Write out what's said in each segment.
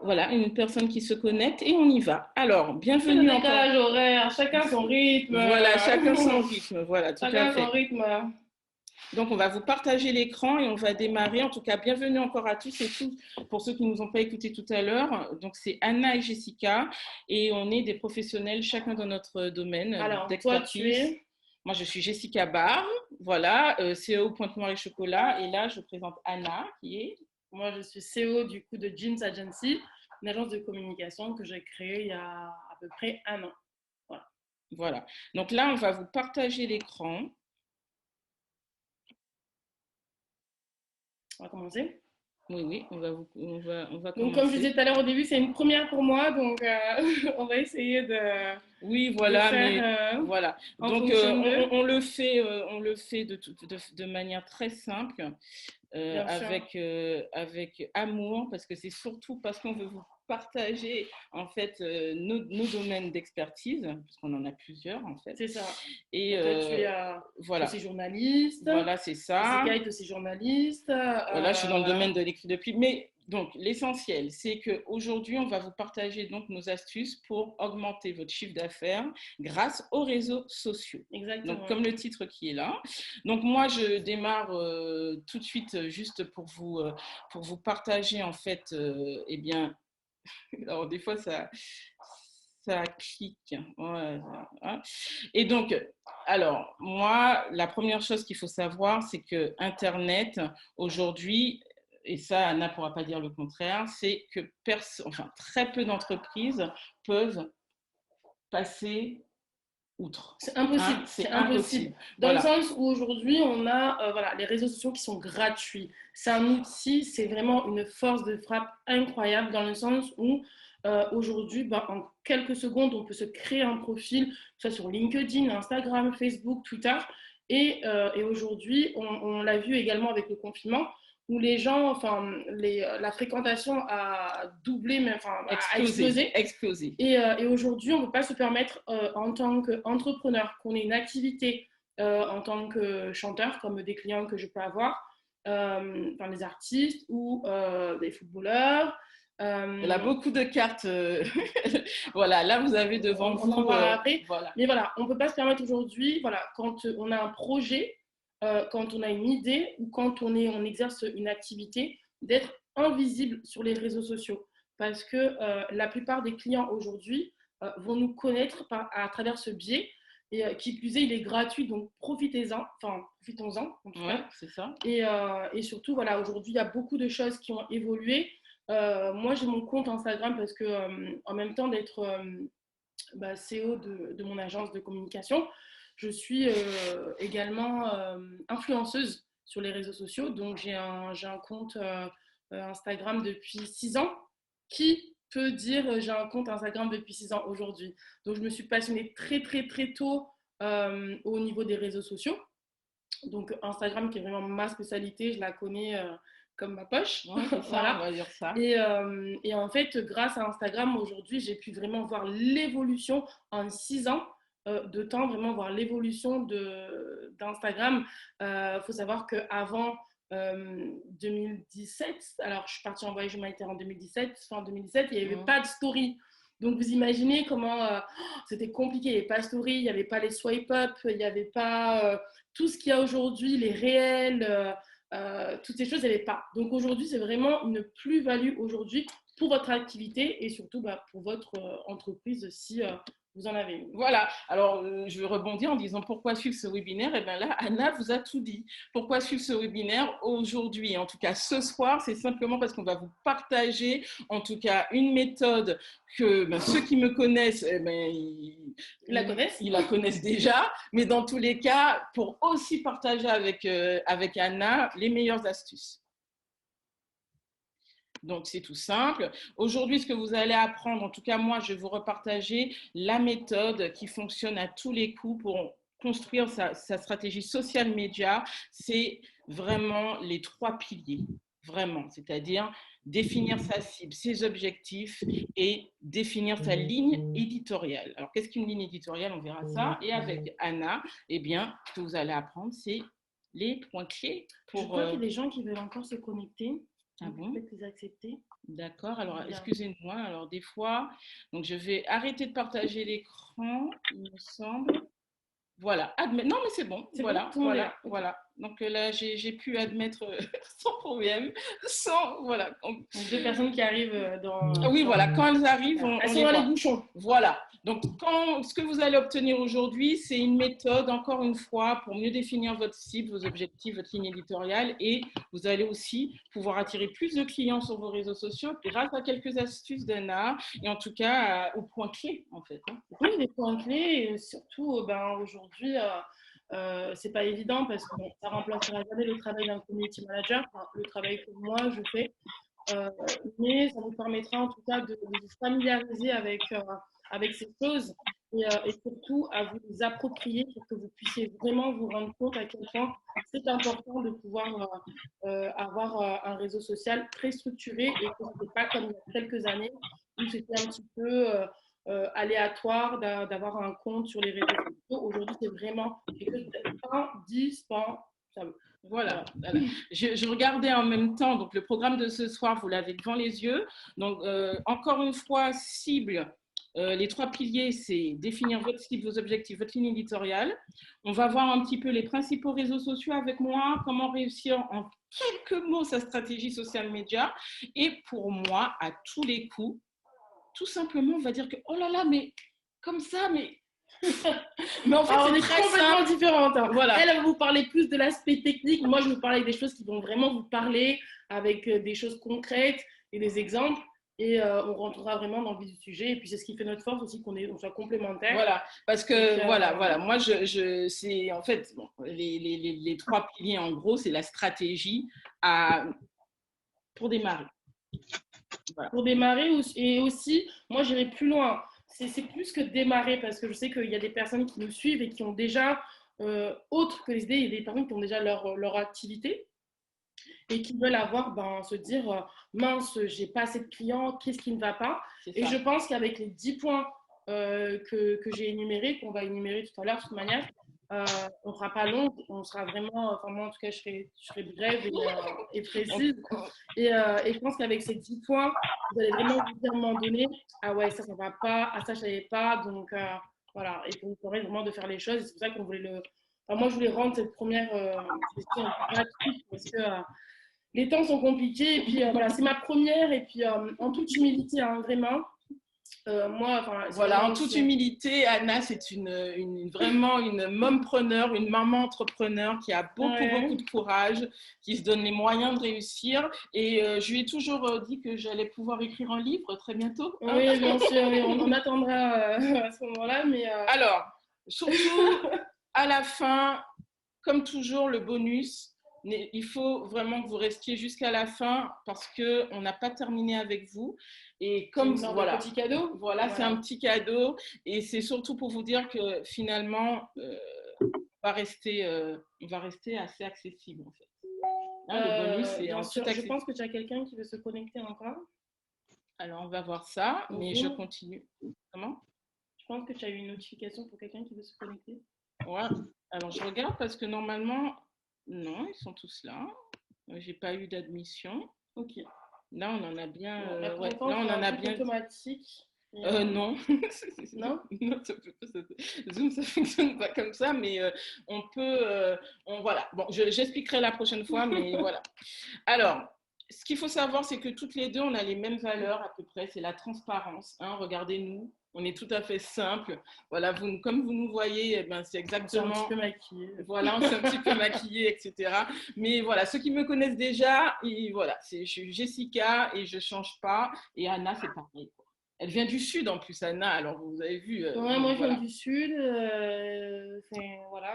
Voilà, une personne qui se connecte et on y va. Alors, C'est le bienvenue encore. décalage horaire, chacun son rythme. Voilà, chacun son rythme. Voilà, tout à Chacun son fait. rythme. Donc, on va vous partager l'écran et on va démarrer. En tout cas, bienvenue encore à tous et toutes pour ceux qui ne nous ont pas écoutés tout à l'heure. Donc, c'est Anna et Jessica et on est des professionnels, chacun dans notre domaine Alors, toi, tu d'expertise. es. Moi, je suis Jessica Barre, voilà, CEO Pointe-Noire et Chocolat. Et là, je présente Anna qui est. Moi, je suis CEO du coup de Jeans Agency, une agence de communication que j'ai créée il y a à peu près un an. Voilà. Voilà. Donc là, on va vous partager l'écran. On va commencer. Oui, oui, on va Donc, comme je commencer. disais tout à l'heure au début, c'est une première pour moi, donc on va essayer Oui, de voilà, mais faire voilà. en Donc, fonction d'eux, on le fait de manière très simple, bien sûr. avec amour, parce que c'est surtout parce qu'on veut vous partager en fait nos domaines d'expertise, parce qu'on en a plusieurs en fait. C'est ça. Et Donc, toi, tu es voilà, aussi journaliste. voilà, c'est ça. Jessica est aussi journaliste. Là, je suis dans le Voilà. domaine de l'écrit depuis. Mais donc, l'essentiel, c'est qu'aujourd'hui, on va vous partager donc nos astuces pour augmenter votre chiffre d'affaires grâce aux réseaux sociaux. Donc, Exactement. comme le titre qui est là. Donc, moi, je démarre tout de suite juste pour vous partager, en fait, eh bien, alors des fois, ça clique. Ouais, hein. Et donc, alors, moi, la première chose qu'il faut savoir, c'est que Internet, aujourd'hui, et ça, Anna ne pourra pas dire le contraire, c'est que très peu d'entreprises peuvent passer outre. C'est Hein, impossible, c'est c'est impossible. impossible. Dans le Voilà. sens où aujourd'hui, on a voilà, les réseaux sociaux qui sont gratuits. C'est un outil, c'est vraiment une force de frappe incroyable dans le sens où aujourd'hui, ben, en quelques secondes, on peut se créer un profil, que ce soit sur LinkedIn, Instagram, Facebook, Twitter. Et aujourd'hui, on l'a vu également avec le confinement, où les gens, enfin, la fréquentation a doublé, mais, enfin, a Exploser, explosé. exploser. Et aujourd'hui, on ne peut pas se permettre, en tant qu'entrepreneur, qu'on ait une activité en tant que chanteur, comme des clients que je peux avoir, enfin, des artistes ou des footballeurs. Elle a beaucoup de cartes. Voilà, là, vous avez devant On en vous. parlera après. Voilà. Mais voilà, on ne peut pas se permettre aujourd'hui, voilà, quand on a un projet, quand on a une idée ou quand on exerce une activité, d'être invisible sur les réseaux sociaux. Parce que la plupart des clients aujourd'hui vont nous connaître à travers ce biais. Et qui plus est, il est gratuit, donc profitez-en, enfin profitons-en en tout Ouais, cas. c'est ça. Et surtout, voilà, aujourd'hui, il y a beaucoup de choses qui ont évolué. Moi, j'ai mon compte Instagram parce que, en même temps d'être CEO de mon agence de communication, je suis également influenceuse sur les réseaux sociaux. Donc, j'ai un compte Instagram depuis 6 ans. Qui peut dire j'ai un compte Instagram depuis 6 ans aujourd'hui? Donc, je me suis passionnée très, très, très tôt au niveau des réseaux sociaux. Donc, Instagram, qui est vraiment ma spécialité, je la connais comme ma poche. Ouais, c'est ça, on Voilà. va dire ça. Et en fait, grâce à Instagram, aujourd'hui, j'ai pu vraiment voir l'évolution en 6 ans de temps, vraiment voir l'évolution d'Instagram. Il faut savoir qu'avant 2017, alors je suis partie en voyage humanitaire en 2017, fin 2017, il n'y avait pas de story. Donc vous imaginez comment c'était compliqué, il n'y avait pas de story, il n'y avait pas les swipe up, il n'y avait pas tout ce qu'il y a aujourd'hui, les réels, toutes ces choses, il n'y avait pas. Donc aujourd'hui, c'est vraiment une plus-value aujourd'hui pour votre activité et surtout pour votre entreprise si vous en avez une. Voilà, alors je vais rebondir en disant pourquoi suivre ce webinaire. Et bien là, Anna vous a tout dit. Pourquoi suivre ce webinaire aujourd'hui, en tout cas ce soir, c'est simplement parce qu'on va vous partager en tout cas une méthode que ceux qui me connaissent, ils la connaissent déjà, mais dans tous les cas, pour aussi partager avec Anna les meilleures astuces. Donc, c'est tout simple. Aujourd'hui, ce que vous allez apprendre, en tout cas, moi, je vais vous repartager la méthode qui fonctionne à tous les coups pour construire sa stratégie social média. C'est vraiment les 3 piliers, vraiment, c'est-à-dire définir sa cible, ses objectifs et définir sa ligne éditoriale. Alors, qu'est-ce qu'une ligne éditoriale? On verra ça. Et avec Anna, eh bien, ce que vous allez apprendre, c'est les points clés Je pour… crois qu'il y a des gens qui veulent encore se connecter. Ah Donc, bon? peut-être les accepter. D'accord. Alors, Bien. excusez-moi. Alors, des fois, donc je vais arrêter de partager l'écran, il me semble. Voilà, non mais c'est bon, C'est bon, voilà, tout le monde est voilà, là. Okay. voilà. Donc là, j'ai pu admettre sans problème, sans, voilà. Donc, 2 personnes qui arrivent Oui, voilà, quand elles arrivent, voilà. Elles on sont les dans les voit. bouchons. Voilà, donc ce que vous allez obtenir aujourd'hui, c'est une méthode, encore une fois, pour mieux définir votre cible, vos objectifs, votre ligne éditoriale, et vous allez aussi pouvoir attirer plus de clients sur vos réseaux sociaux grâce à quelques astuces d'Anna, et en tout cas aux points clés, en fait. Oui, des points clés, et surtout, aujourd'hui, c'est pas évident parce que ça remplacera jamais le travail d'un community manager, enfin, le travail que moi je fais. Mais ça vous permettra en tout cas de vous familiariser avec ces choses et surtout à vous les approprier pour que vous puissiez vraiment vous rendre compte à quel point c'est important de pouvoir avoir un réseau social très structuré et que ce n'était pas comme il y a quelques années où c'était un petit peu aléatoire d'avoir un compte sur les réseaux sociaux. Aujourd'hui, c'est vraiment quelque chose d'indispensable. Voilà. Je regardais en même temps, donc le programme de ce soir, vous l'avez devant les yeux. Donc, encore une fois, cible, les 3 piliers, c'est définir votre cible, vos objectifs, votre ligne éditoriale. On va voir un petit peu les principaux réseaux sociaux avec moi, comment réussir en quelques mots sa stratégie social media. Et pour moi, à tous les coups, tout simplement, on va dire que, oh là là, mais comme ça, mais en fait, on est très complètement simple. différentes. Hein. Voilà. Elle va vous parler plus de l'aspect technique. Moi, je vais vous parler des choses qui vont vraiment vous parler avec des choses concrètes et des exemples. Et on rentrera vraiment dans le vif du sujet. Et puis, c'est ce qui fait notre force aussi, on soit complémentaires. Voilà, parce que voilà, moi, c'est en fait, bon, les 3 piliers, en gros, c'est la stratégie pour démarrer. Voilà. Pour démarrer, et aussi, moi, j'irai plus loin. C'est plus que démarrer, parce que je sais qu'il y a des personnes qui nous suivent et qui ont déjà, autre que les idées, il y a des personnes qui ont déjà leur activité et qui veulent se dire, mince, j'ai pas assez de clients, qu'est-ce qui ne va pas? Et je pense qu'avec les 10 points que j'ai énumérés, qu'on va énumérer tout à l'heure de toute manière, on ne sera pas long, on sera vraiment, enfin moi en tout cas je serai brève et précise. Et je pense qu'avec ces 10 points, vous allez vraiment vous dire à un moment donné, ah ouais, ça ne va pas, ah ça je ne savais pas, donc voilà, et pour vous permettre vraiment de faire les choses. C'est pour ça qu'on voulait moi je voulais rendre cette première session gratuite parce que les temps sont compliqués, et puis voilà, c'est ma première, et puis en toute humilité, hein, vraiment. Voilà, en toute humilité, Anna, c'est vraiment une mompreneur, une maman entrepreneur qui a beaucoup de courage, qui se donne les moyens de réussir. Et je lui ai toujours dit que j'allais pouvoir écrire un livre très bientôt. Hein. Oui, bien sûr, on attendra à ce moment-là. Mais alors, surtout, à la fin, comme toujours, le bonus. Il faut vraiment que vous restiez jusqu'à la fin parce qu'on n'a pas terminé avec vous. Et comme voilà, petit cadeau. Voilà, c'est un petit cadeau. Et c'est surtout pour vous dire que finalement, on va rester assez accessible en fait. Hein, le bonus, c'est bien sûr. Je pense que tu as quelqu'un qui veut se connecter encore. Alors, on va voir ça, mais je continue. Comment? Je pense que tu as eu une notification pour quelqu'un qui veut se connecter. Ouais. Alors, je regarde parce que normalement, non, ils sont tous là. J'ai pas eu d'admission. Ok. Là, on en a bien. Là, on en a bien. Automatique. Non. Non. Non, Zoom, ça fonctionne pas comme ça, mais on peut. Voilà. Bon, j'expliquerai la prochaine fois, mais voilà. Alors, ce qu'il faut savoir, c'est que toutes les deux, on a les mêmes valeurs à peu près. C'est la transparence. Hein, regardez-nous. On est tout à fait simple. Voilà, comme vous nous voyez, eh ben, c'est exactement. On s'est un petit peu maquillé. Voilà, on s'est un petit peu maquillé, etc. Mais voilà, ceux qui me connaissent déjà, voilà, je suis Jessica et je ne change pas. Et Anna, c'est pareil. Elle vient du Sud en plus, Anna. Alors, vous avez vu. Ouais, moi, je viens du Sud.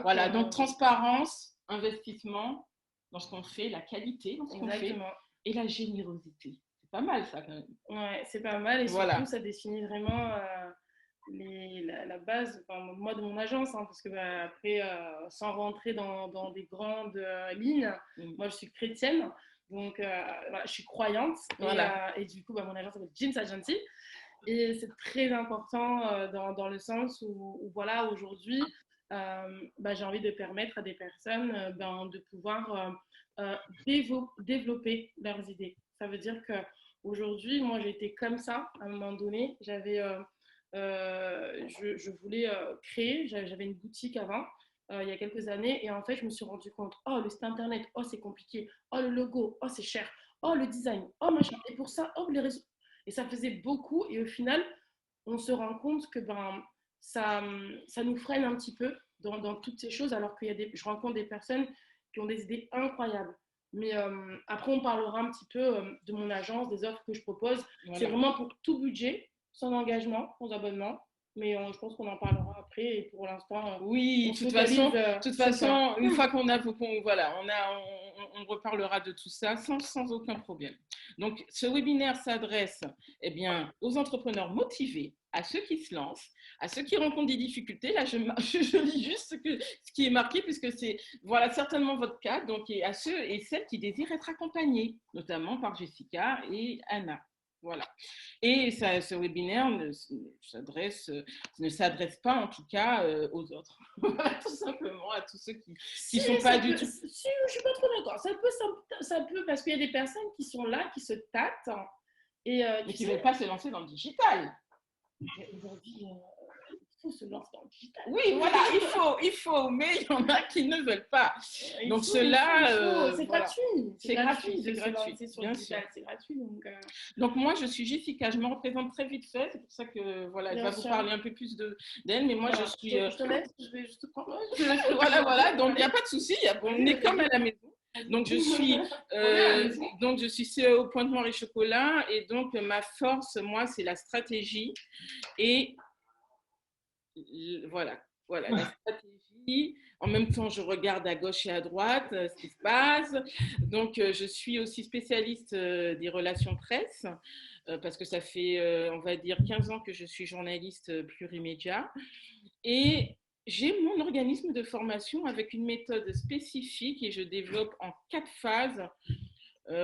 Voilà, donc transparence, investissement dans ce qu'on fait, la qualité dans ce qu'on fait et la générosité. C'est pas mal ça quand même. Ouais, c'est pas mal et surtout ça définit vraiment la base, moi de mon agence, hein, parce que après, sans rentrer dans des grandes lignes, moi je suis chrétienne, donc je suis croyante et du coup mon agence s'appelle Jeans Agency et c'est très important dans le sens où voilà, aujourd'hui j'ai envie de permettre à des personnes de pouvoir développer leurs idées. Ça veut dire qu'aujourd'hui, moi, j'ai été comme ça à un moment donné. Je voulais créer, j'avais une boutique avant, il y a quelques années, et en fait, je me suis rendu compte, oh, le site internet, oh, c'est compliqué, oh, le logo, oh, c'est cher, oh, le design, oh, machin, et pour ça, oh, les réseaux. Et ça faisait beaucoup, et au final, on se rend compte que ça nous freine un petit peu dans toutes ces choses, alors je rencontre des personnes qui ont des idées incroyables. Mais après, on parlera un petit peu de mon agence, des offres que je propose. Voilà. C'est vraiment pour tout budget, sans engagement, sans abonnement. Mais je pense qu'on en parlera après. Et pour l'instant, oui, de toute façon, une fois qu'on a, voilà, on reparlera de tout ça sans aucun problème. Donc, ce webinaire s'adresse, eh bien, aux entrepreneurs motivés, à ceux qui se lancent, à ceux qui rencontrent des difficultés. Là, je lis juste ce qui est marqué, puisque c'est, voilà, certainement votre cas. Donc, et à ceux et celles qui désirent être accompagnés, notamment par Jessica et Anna. Voilà. Et ce webinaire ne s'adresse pas, en tout cas, aux autres. Tout simplement, à tous ceux qui ne sont pas du tout. Si, je ne suis pas trop d'accord. Ça peut, parce qu'il y a des personnes qui sont là, qui se tâtent. Mais qui ne veulent pas se lancer dans le digital. Aujourd'hui, il faut se lancer dans le digital. Oui, voilà, il faut, mais il y en a qui ne veulent pas. Donc cela, c'est gratuit. C'est gratuit. Bien sûr. C'est gratuit. Donc moi, je suis Jessica, je me représente très vite fait. C'est pour ça que voilà, je vais vous parler un peu plus d'elle, mais moi je suis. Je te laisse, je vais juste te prendre. Voilà. Donc il n'y a pas de souci. On est comme à la maison. Donc je suis CEO Pointe-Noire et Chocolat, et donc ma force, moi, c'est la stratégie et voilà, la stratégie. En même temps, je regarde à gauche et à droite ce qui se passe. Donc, je suis aussi spécialiste des relations presse, parce que ça fait, on va dire, 15 ans que je suis journaliste plurimédia. Et j'ai mon organisme de formation avec une méthode spécifique, et je développe en 4 phases.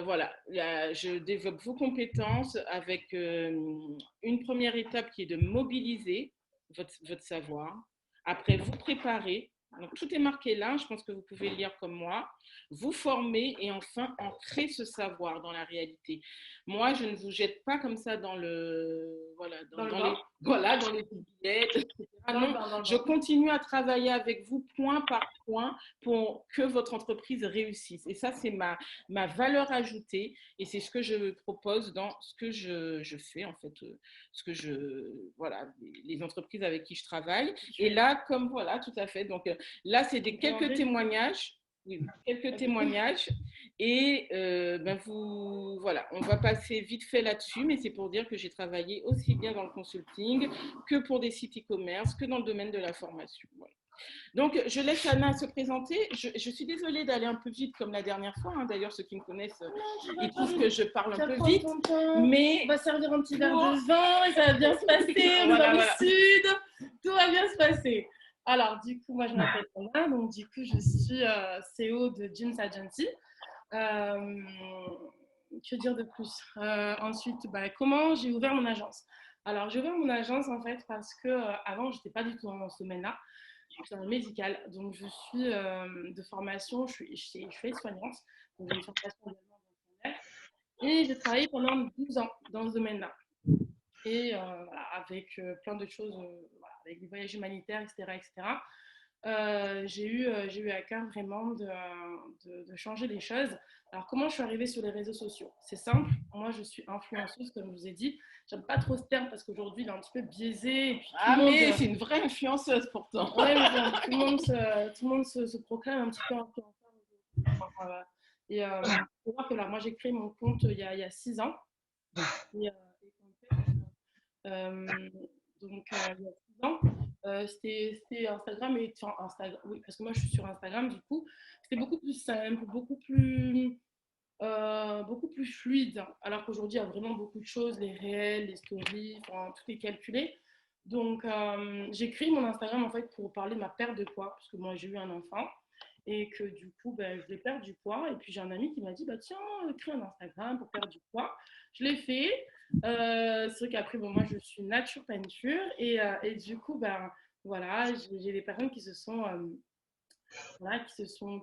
Voilà, je développe vos compétences avec une première étape qui est de mobiliser votre savoir. Après, vous préparez. Donc, tout est marqué là, je pense que vous pouvez le lire comme moi. Vous former et enfin ancrer ce savoir dans la réalité. Moi, je ne vous jette pas comme ça dans les billets, etc. Non, je continue à travailler avec vous point par point pour que votre entreprise réussisse. Et ça, c'est ma valeur ajoutée, et c'est ce que je propose dans ce que je fais, en fait, voilà, les entreprises avec qui je travaille. Et là, comme voilà, tout à fait. Donc là, c'est quelques témoignages. Oui, quelques témoignages. Et voilà, on va passer vite fait là-dessus, mais c'est pour dire que j'ai travaillé aussi bien dans le consulting que pour des sites e-commerce, que dans le domaine de la formation. Voilà. Donc, je laisse Anna se présenter. Je suis désolée d'aller un peu vite comme la dernière fois. Hein. D'ailleurs, ceux qui me connaissent, ils trouvent que je parle un peu vite. Mais on va servir un petit verre de vin et ça va bien se passer. On est dans le sud. Tout va bien se passer. Alors, du coup, moi, je m'appelle Anna. Donc, du coup, je suis CEO de Jeans Agency. Que dire de plus ensuite, comment j'ai ouvert mon agence? Alors, j'ai ouvert mon agence, en fait, parce qu'avant, je n'étais pas du tout dans ce domaine-là. Je suis dans le médical, donc je suis de formation, je suis aide-soignante, donc j'ai une formation également dans le et j'ai travaillé pendant 12 ans dans ce domaine-là. Et voilà, avec plein de choses, voilà, avec des voyages humanitaires, etc. J'ai eu à cœur vraiment de changer les choses. Alors, comment je suis arrivée sur les réseaux sociaux? C'est simple, moi je suis influenceuse, comme je vous ai dit. J'aime pas trop ce terme parce qu'aujourd'hui il est un petit peu biaisé. Et puis, mais c'est une vraie influenceuse pourtant. Ouais, mais bon, tout le monde se proclame un petit peu influenceur. Et il faut voir que là, moi j'ai créé mon compte il y a 6 ans. Et donc, il y a 6 ans, c'était Instagram, oui, parce que moi je suis sur Instagram, du coup, c'était beaucoup plus simple, beaucoup plus fluide, alors qu'aujourd'hui il y a vraiment beaucoup de choses, les réels, les stories, tout est calculé. Donc, j'ai créé mon Instagram en fait pour parler de ma perte de poids, parce que moi j'ai eu un enfant et que du coup je voulais perdre du poids. Et puis j'ai un ami qui m'a dit tiens, crée un Instagram pour perdre du poids. Je l'ai fait. C'est vrai qu'après, moi je suis nature peinture et du coup, voilà, j'ai des personnes qui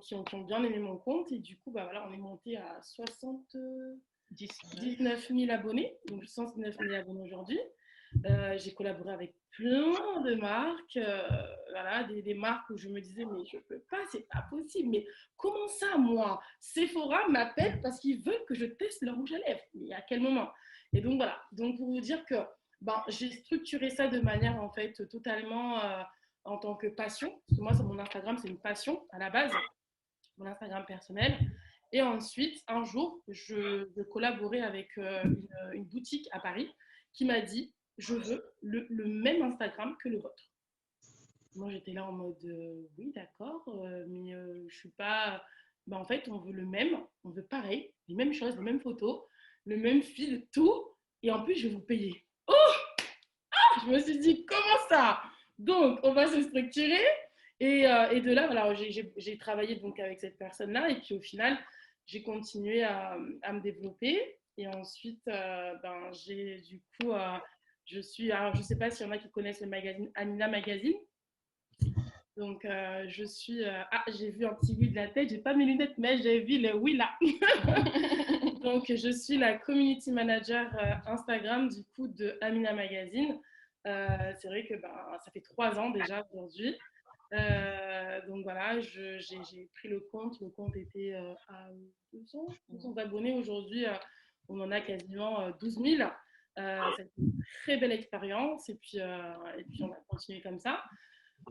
qui ont bien aimé mon compte, et du coup, voilà, on est monté à 19 000 abonnés, donc 119 000 abonnés aujourd'hui. J'ai collaboré avec plein de marques, voilà, des marques où je me disais, mais je peux pas, c'est pas possible. Mais comment ça, moi, Sephora m'appelle parce qu'ils veulent que je teste leur rouge à lèvres? Mais à quel moment? Et donc voilà, donc pour vous dire que ben, j'ai structuré ça de manière en fait totalement en tant que passion. Parce que moi, mon Instagram, c'est une passion à la base, mon Instagram personnel. Et ensuite, un jour, je collaborais avec une boutique à Paris qui m'a dit, je veux le même Instagram que le vôtre. Moi, j'étais là en mode, oui, d'accord, mais je suis pas... Ben, en fait, on veut le même, on veut pareil, les mêmes choses, les mêmes photos, le même fil, tout. Et en plus, je vais vous payer. Oh, je me suis dit, comment ça? Donc, on va se structurer. Et de là, voilà, j'ai travaillé donc avec cette personne-là. Et puis au final, j'ai continué à me développer. Et ensuite, ben, j'ai du coup, je suis, alors je ne sais pas s'il y en a qui connaissent le magazine Anina Magazine. Donc, je suis, j'ai vu un petit oui de la tête, j'ai pas mes lunettes, mais j'ai vu le oui là. Donc, je suis la community manager Instagram du coup de Amina Magazine. C'est vrai que ben, ça fait 3 ans déjà aujourd'hui. Donc voilà, j'ai pris le compte. Le compte était à 200 d'abonnés. Aujourd'hui, on en a quasiment 12 000. C'est une très belle expérience. Et puis, on a continué comme ça.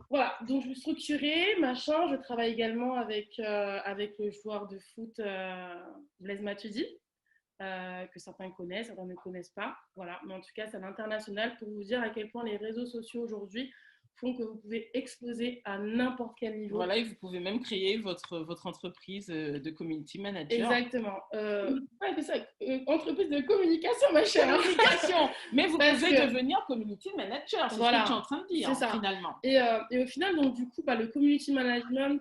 Voilà, donc je me structurais, machin. Je travaille également avec le joueur de foot Blaise Matuidi, que certains connaissent, certains ne connaissent pas. Voilà, mais en tout cas, c'est à l'international pour vous dire à quel point les réseaux sociaux aujourd'hui font que vous pouvez exploser à n'importe quel niveau. Voilà, et vous pouvez même créer votre entreprise de community manager. Exactement. Ouais, ça, entreprise de communication, ma chère. Communication. Mais vous pouvez devenir community manager, c'est voilà, ce que tu es en train de dire, ça. Finalement. Et au final, donc, du coup, le community management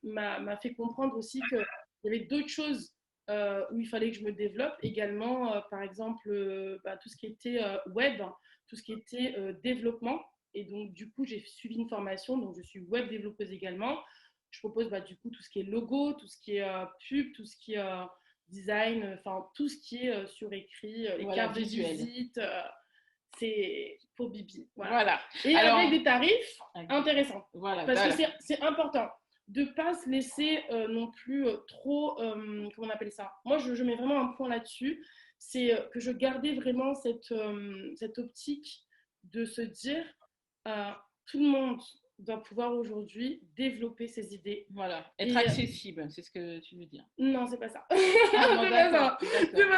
m'a fait comprendre aussi qu'il y avait d'autres choses où il fallait que je me développe. Également, par exemple, tout ce qui était web, tout ce qui était développement. Et donc, du coup, j'ai suivi une formation. Donc, je suis web développeuse également. Je propose du coup tout ce qui est logo, tout ce qui est pub, tout ce qui est design, enfin tout ce qui est sur écrit, les cartes de visite. C'est pour Bibi. Voilà. Et alors, avec des tarifs intéressants. Voilà, parce que c'est important de ne pas se laisser non plus trop, comment on appelle ça? Moi, je mets vraiment un point là-dessus. C'est que je gardais vraiment cette optique de se dire tout le monde doit pouvoir aujourd'hui développer ses idées. Voilà, être accessible, c'est ce que tu veux dire. Non, c'est pas ça. C'est pas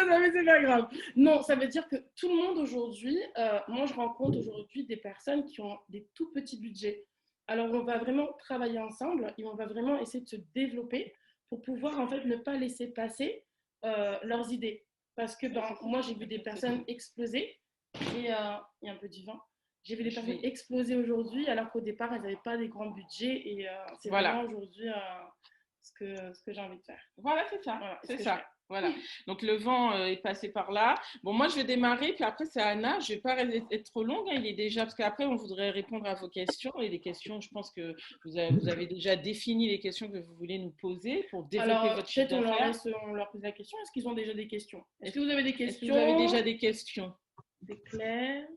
ça, mais c'est pas grave. Non, ça veut dire que tout le monde aujourd'hui, moi je rencontre aujourd'hui des personnes qui ont des tout petits budgets. Alors on va vraiment travailler ensemble et on va vraiment essayer de se développer pour pouvoir en fait ne pas laisser passer leurs idées. Parce que moi j'ai vu des personnes exploser et il y a un peu du vin. J'ai vu des personnes exploser aujourd'hui alors qu'au départ, elles n'avaient pas des grands budgets. Et c'est vraiment aujourd'hui ce que j'ai envie de faire. Voilà, c'est ça. Voilà, c'est ça. Voilà. Donc, le vent est passé par là. Bon, moi, je vais démarrer. Puis après, c'est Anna. Je ne vais pas être trop longue. Il est déjà... Parce qu'après, on voudrait répondre à vos questions. Et les questions, je pense que vous avez déjà défini les questions que vous voulez nous poser pour développer votre chiffre d'affaires. On leur pose la question. Est-ce qu'ils ont déjà des questions? Est-ce que vous avez des questions? Est-ce que vous avez déjà des questions? C'est clair.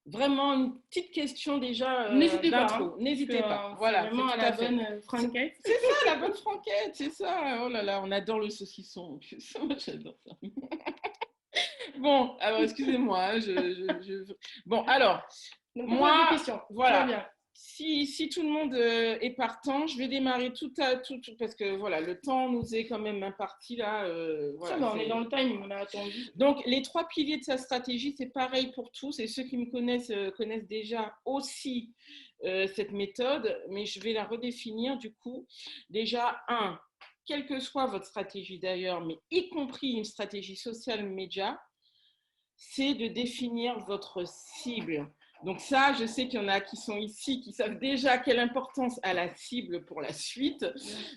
Vraiment une petite question déjà n'hésitez d'intro. N'hésitez pas. Voilà, c'est vraiment à la bonne franquette. C'est ça, la bonne franquette, c'est ça. Oh là là, on adore le saucisson en plus. Moi, j'adore ça. Bon, alors excusez-moi. Bon, alors, donc, moi, des questions. Voilà. Bien. Si tout le monde est partant, je vais démarrer tout parce que voilà, le temps nous est quand même imparti là. Voilà, ça va, on est dans le timing, on a attendu. Donc, les 3 piliers de sa stratégie, c'est pareil pour tous. Et ceux qui me connaissent déjà aussi cette méthode, mais je vais la redéfinir du coup. Déjà, quelle que soit votre stratégie d'ailleurs, mais y compris une stratégie social média, c'est de définir votre cible. Donc ça, je sais qu'il y en a qui sont ici, qui savent déjà quelle importance a la cible pour la suite.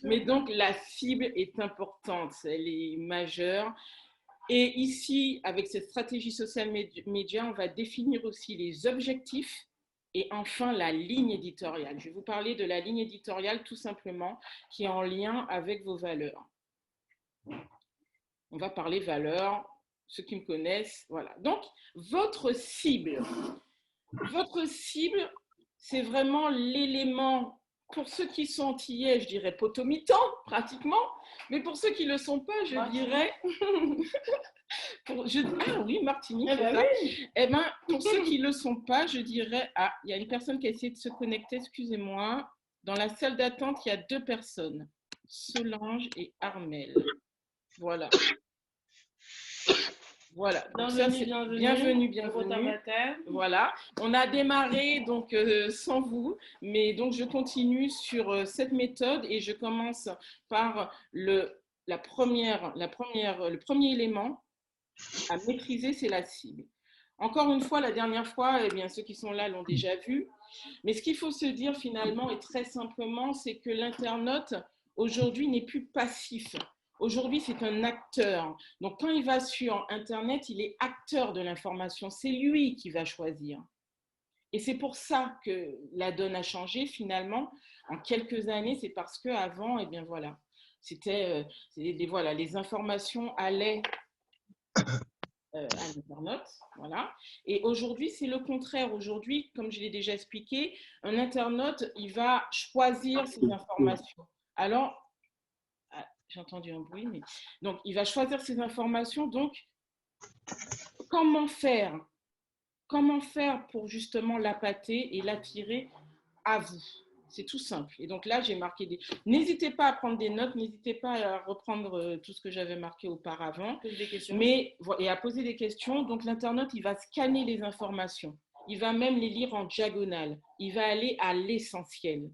Mais donc, la cible est importante, elle est majeure. Et ici, avec cette stratégie social média, on va définir aussi les objectifs et enfin la ligne éditoriale. Je vais vous parler de la ligne éditoriale tout simplement, qui est en lien avec vos valeurs. On va parler valeurs, ceux qui me connaissent, voilà. Donc, votre cible, c'est vraiment l'élément, pour ceux qui sont antillais, je dirais potomitan, pratiquement, mais pour ceux qui ne le sont pas, je dirais... Ah oui, Martinique, c'est ça. Oui. Eh ben, pour ceux qui ne le sont pas, je dirais... Ah, il y a une personne qui a essayé de se connecter, excusez-moi. Dans la salle d'attente, il y a 2 personnes, Solange et Armel. Voilà. Voilà. Donc bienvenue. Voilà. On a démarré donc sans vous, mais donc je continue sur cette méthode et je commence par le premier élément à maîtriser, c'est la cible. Encore une fois, la dernière fois, eh bien, ceux qui sont là l'ont déjà vu. Mais ce qu'il faut se dire finalement et très simplement, c'est que l'internaute aujourd'hui n'est plus passif. Aujourd'hui, c'est un acteur. Donc, quand il va sur Internet, il est acteur de l'information. C'est lui qui va choisir. Et c'est pour ça que la donne a changé finalement en quelques années. C'est parce qu'avant, eh bien voilà, les informations allaient à l'internaute, voilà. Et aujourd'hui, c'est le contraire. Aujourd'hui, comme je l'ai déjà expliqué, un internaute, il va choisir ses informations. Alors, j'ai entendu un bruit, mais donc il va choisir ses informations. Donc, comment faire pour justement l'appâter et l'attirer à vous? C'est tout simple. Et donc là, j'ai marqué des... N'hésitez pas à prendre des notes, n'hésitez pas à reprendre tout ce que j'avais marqué auparavant. Et à poser des questions. Donc l'internaute, il va scanner les informations. Il va même les lire en diagonale. Il va aller à l'essentiel.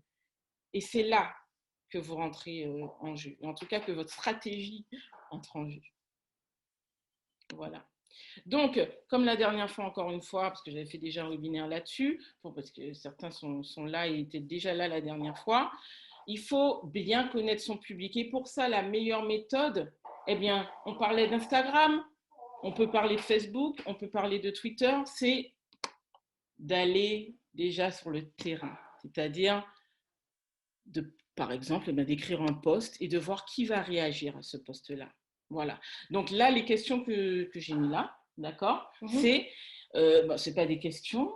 Et c'est là que vous rentrez en jeu. En tout cas, que votre stratégie entre en jeu. Voilà. Donc, comme la dernière fois, encore une fois, parce que j'avais fait déjà un webinaire là-dessus, parce que certains sont là et étaient déjà là la dernière fois, il faut bien connaître son public. Et pour ça, la meilleure méthode, eh bien, on parlait d'Instagram, on peut parler de Facebook, on peut parler de Twitter, c'est d'aller déjà sur le terrain. C'est-à-dire, par exemple, d'écrire un post et de voir qui va réagir à ce post-là. Voilà. Donc là, les questions que j'ai mis là, d'accord, c'est pas des questions,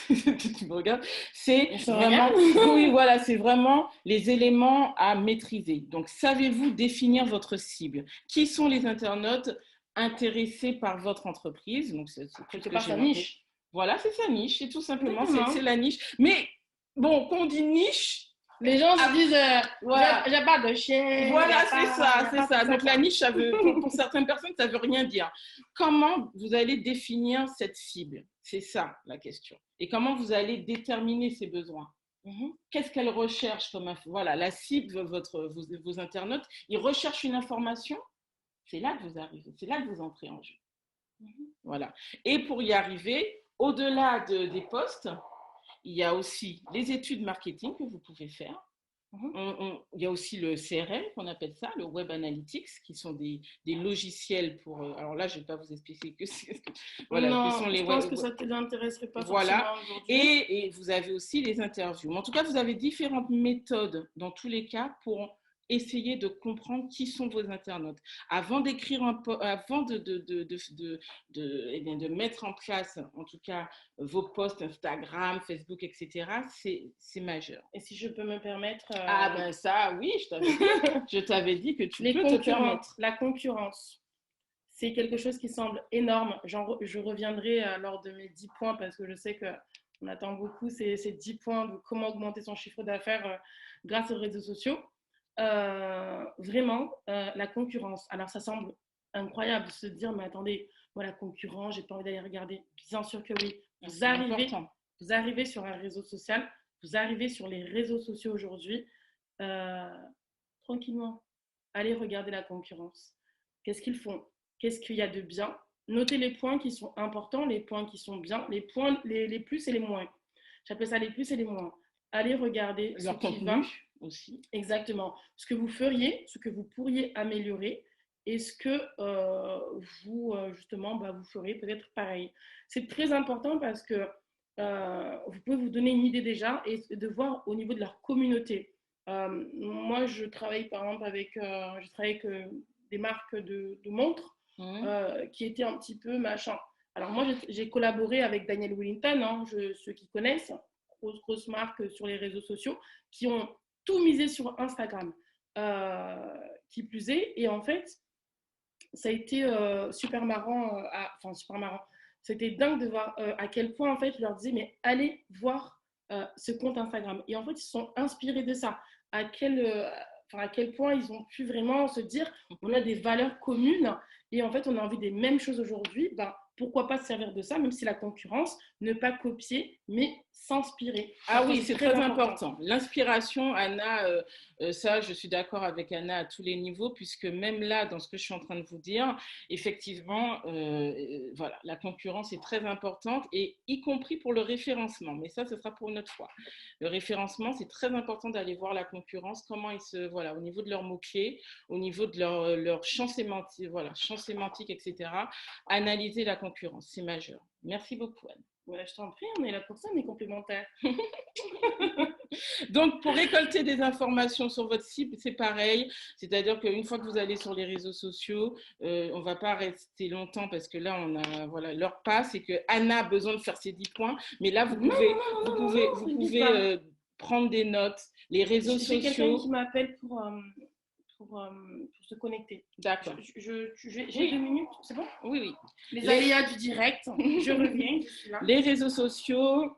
tu me regardes, c'est vraiment, oui, voilà, c'est vraiment les éléments à maîtriser. Donc, savez-vous définir votre cible? Qui sont les internautes intéressés par votre entreprise? Donc, c'est pas sa niche. Voilà, c'est sa niche, c'est tout simplement, c'est la niche. Mais bon, quand on dit niche, les gens se disent, voilà, j'ai pas de chien. Voilà, c'est ça. Donc la niche, pour certaines personnes, ça veut rien dire. Comment vous allez définir cette cible? C'est ça la question. Et comment vous allez déterminer ses besoins? Qu'est-ce qu'elle recherche comme voilà, la cible, vos internautes, ils recherchent une information. C'est là que vous arrivez, c'est là que vous entrez en jeu. Voilà. Et pour y arriver, au-delà des postes, il y a aussi les études marketing que vous pouvez faire. Il y a aussi le CRM, qu'on appelle ça, le Web Analytics, qui sont des logiciels pour... alors là, je ne vais pas vous expliquer que c'est... Voilà, non, je pense que ça ne t'intéresserait pas voilà. Et vous avez aussi les interviews. Mais en tout cas, vous avez différentes méthodes, dans tous les cas, pour essayer de comprendre qui sont vos internautes. Avant d'écrire avant de mettre en place, en tout cas, vos posts Instagram, Facebook, etc., c'est majeur. Et si je peux me permettre... Ah ben ça, oui, je t'avais dit que tu peux te permettre. La concurrence, c'est quelque chose qui semble énorme. Je reviendrai lors de mes 10 points parce que je sais qu'on attend beaucoup ces 10 points de comment augmenter son chiffre d'affaires grâce aux réseaux sociaux. Vraiment, la concurrence. Alors, ça semble incroyable de se dire, mais attendez, moi, la concurrence, j'ai pas envie d'aller regarder. Bien sûr que oui. Vous arrivez sur un réseau social, vous arrivez sur les réseaux sociaux aujourd'hui, tranquillement, allez regarder la concurrence. Qu'est-ce qu'ils font? Qu'est-ce qu'il y a de bien? Notez les points qui sont importants, les points qui sont bien, les points, les plus et les moins. J'appelle ça les plus et les moins. Allez regarder leur contenu aussi. Exactement. Ce que vous feriez, ce que vous pourriez améliorer et ce que vous, justement, vous ferez peut-être pareil. C'est très important parce que vous pouvez vous donner une idée déjà et de voir au niveau de leur communauté. Moi, je travaille par exemple avec des marques de montres qui étaient un petit peu machin. Alors moi, j'ai collaboré avec Daniel Wellington, hein, ceux qui connaissent, grosse marque sur les réseaux sociaux, qui ont tout misé sur Instagram, qui plus est. Et en fait, ça a été super marrant, enfin super marrant. C'était dingue de voir à quel point en fait je leur disais mais allez voir ce compte Instagram. Et en fait ils se sont inspirés de ça. À quel point ils ont pu vraiment se dire on a des valeurs communes et en fait on a envie des mêmes choses aujourd'hui. Ben, pourquoi pas se servir de ça, même si la concurrence, ne pas copier, mais s'inspirer. Ah oui, c'est très important. L'inspiration, Anna, ça, je suis d'accord avec Anna à tous les niveaux, puisque même là, dans ce que je suis en train de vous dire, effectivement, voilà, la concurrence est très importante, et y compris pour le référencement. Mais ça, ce sera pour une autre fois. Le référencement, c'est très important d'aller voir la concurrence, comment ils se, voilà, au niveau de leurs mots-clés, au niveau de leur champ sémantique, voilà, champ sémantique, etc. Analyser la concurrence, c'est majeur. Merci beaucoup, Anne. Ouais, je t'en prie, on est là pour ça, on est complémentaires. Donc, pour récolter des informations sur votre cible, c'est pareil. C'est-à-dire qu'une fois que vous allez sur les réseaux sociaux, on ne va pas rester longtemps parce que là, on a, voilà, l'heure passe et que Anna a besoin de faire ses 10 points. Mais là, vous pouvez prendre des notes, les réseaux sociaux. J'ai quelqu'un qui m'appelle pour se connecter. D'accord. J'ai 2 minutes, c'est bon? Oui, oui. Les aléas du direct, je reviens, je suis là. Les réseaux sociaux,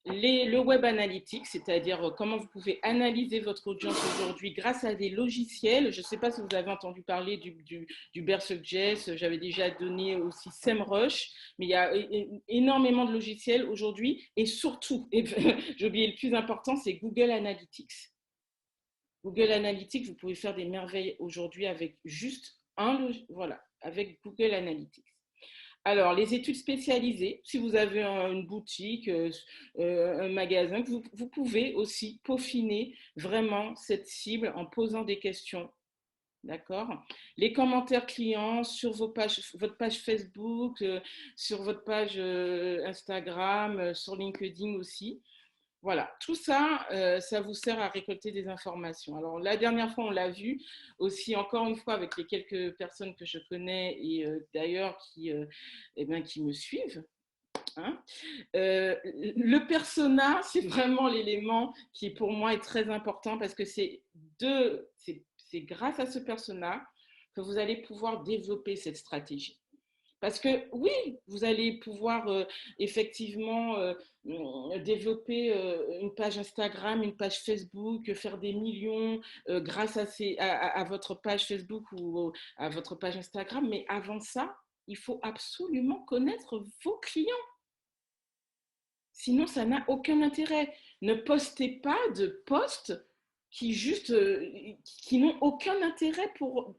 le web analytics, c'est-à-dire comment vous pouvez analyser votre audience aujourd'hui grâce à des logiciels. Je ne sais pas si vous avez entendu parler du Bear Suggest, j'avais déjà donné aussi SEMrush, mais il y a énormément de logiciels aujourd'hui et surtout, j'ai oublié le plus important, c'est Google Analytics. Google Analytics, vous pouvez faire des merveilles aujourd'hui avec juste avec Google Analytics. Alors, les études spécialisées, si vous avez une boutique, un magasin, vous pouvez aussi peaufiner vraiment cette cible en posant des questions. D'accord? Les commentaires clients sur votre page Facebook, sur votre page Instagram, sur LinkedIn aussi. Voilà, tout ça, ça vous sert à récolter des informations. Alors, la dernière fois, on l'a vu aussi, encore une fois, avec les quelques personnes que je connais et d'ailleurs qui me suivent. Hein. Le persona, c'est vraiment l'élément qui, pour moi, est très important parce que c'est grâce à ce persona que vous allez pouvoir développer cette stratégie. Parce que oui, vous allez pouvoir effectivement développer une page Instagram, une page Facebook, faire des millions grâce à votre page Facebook ou à votre page Instagram. Mais avant ça, il faut absolument connaître vos clients. Sinon, ça n'a aucun intérêt. Ne postez pas de posts qui n'ont aucun intérêt pour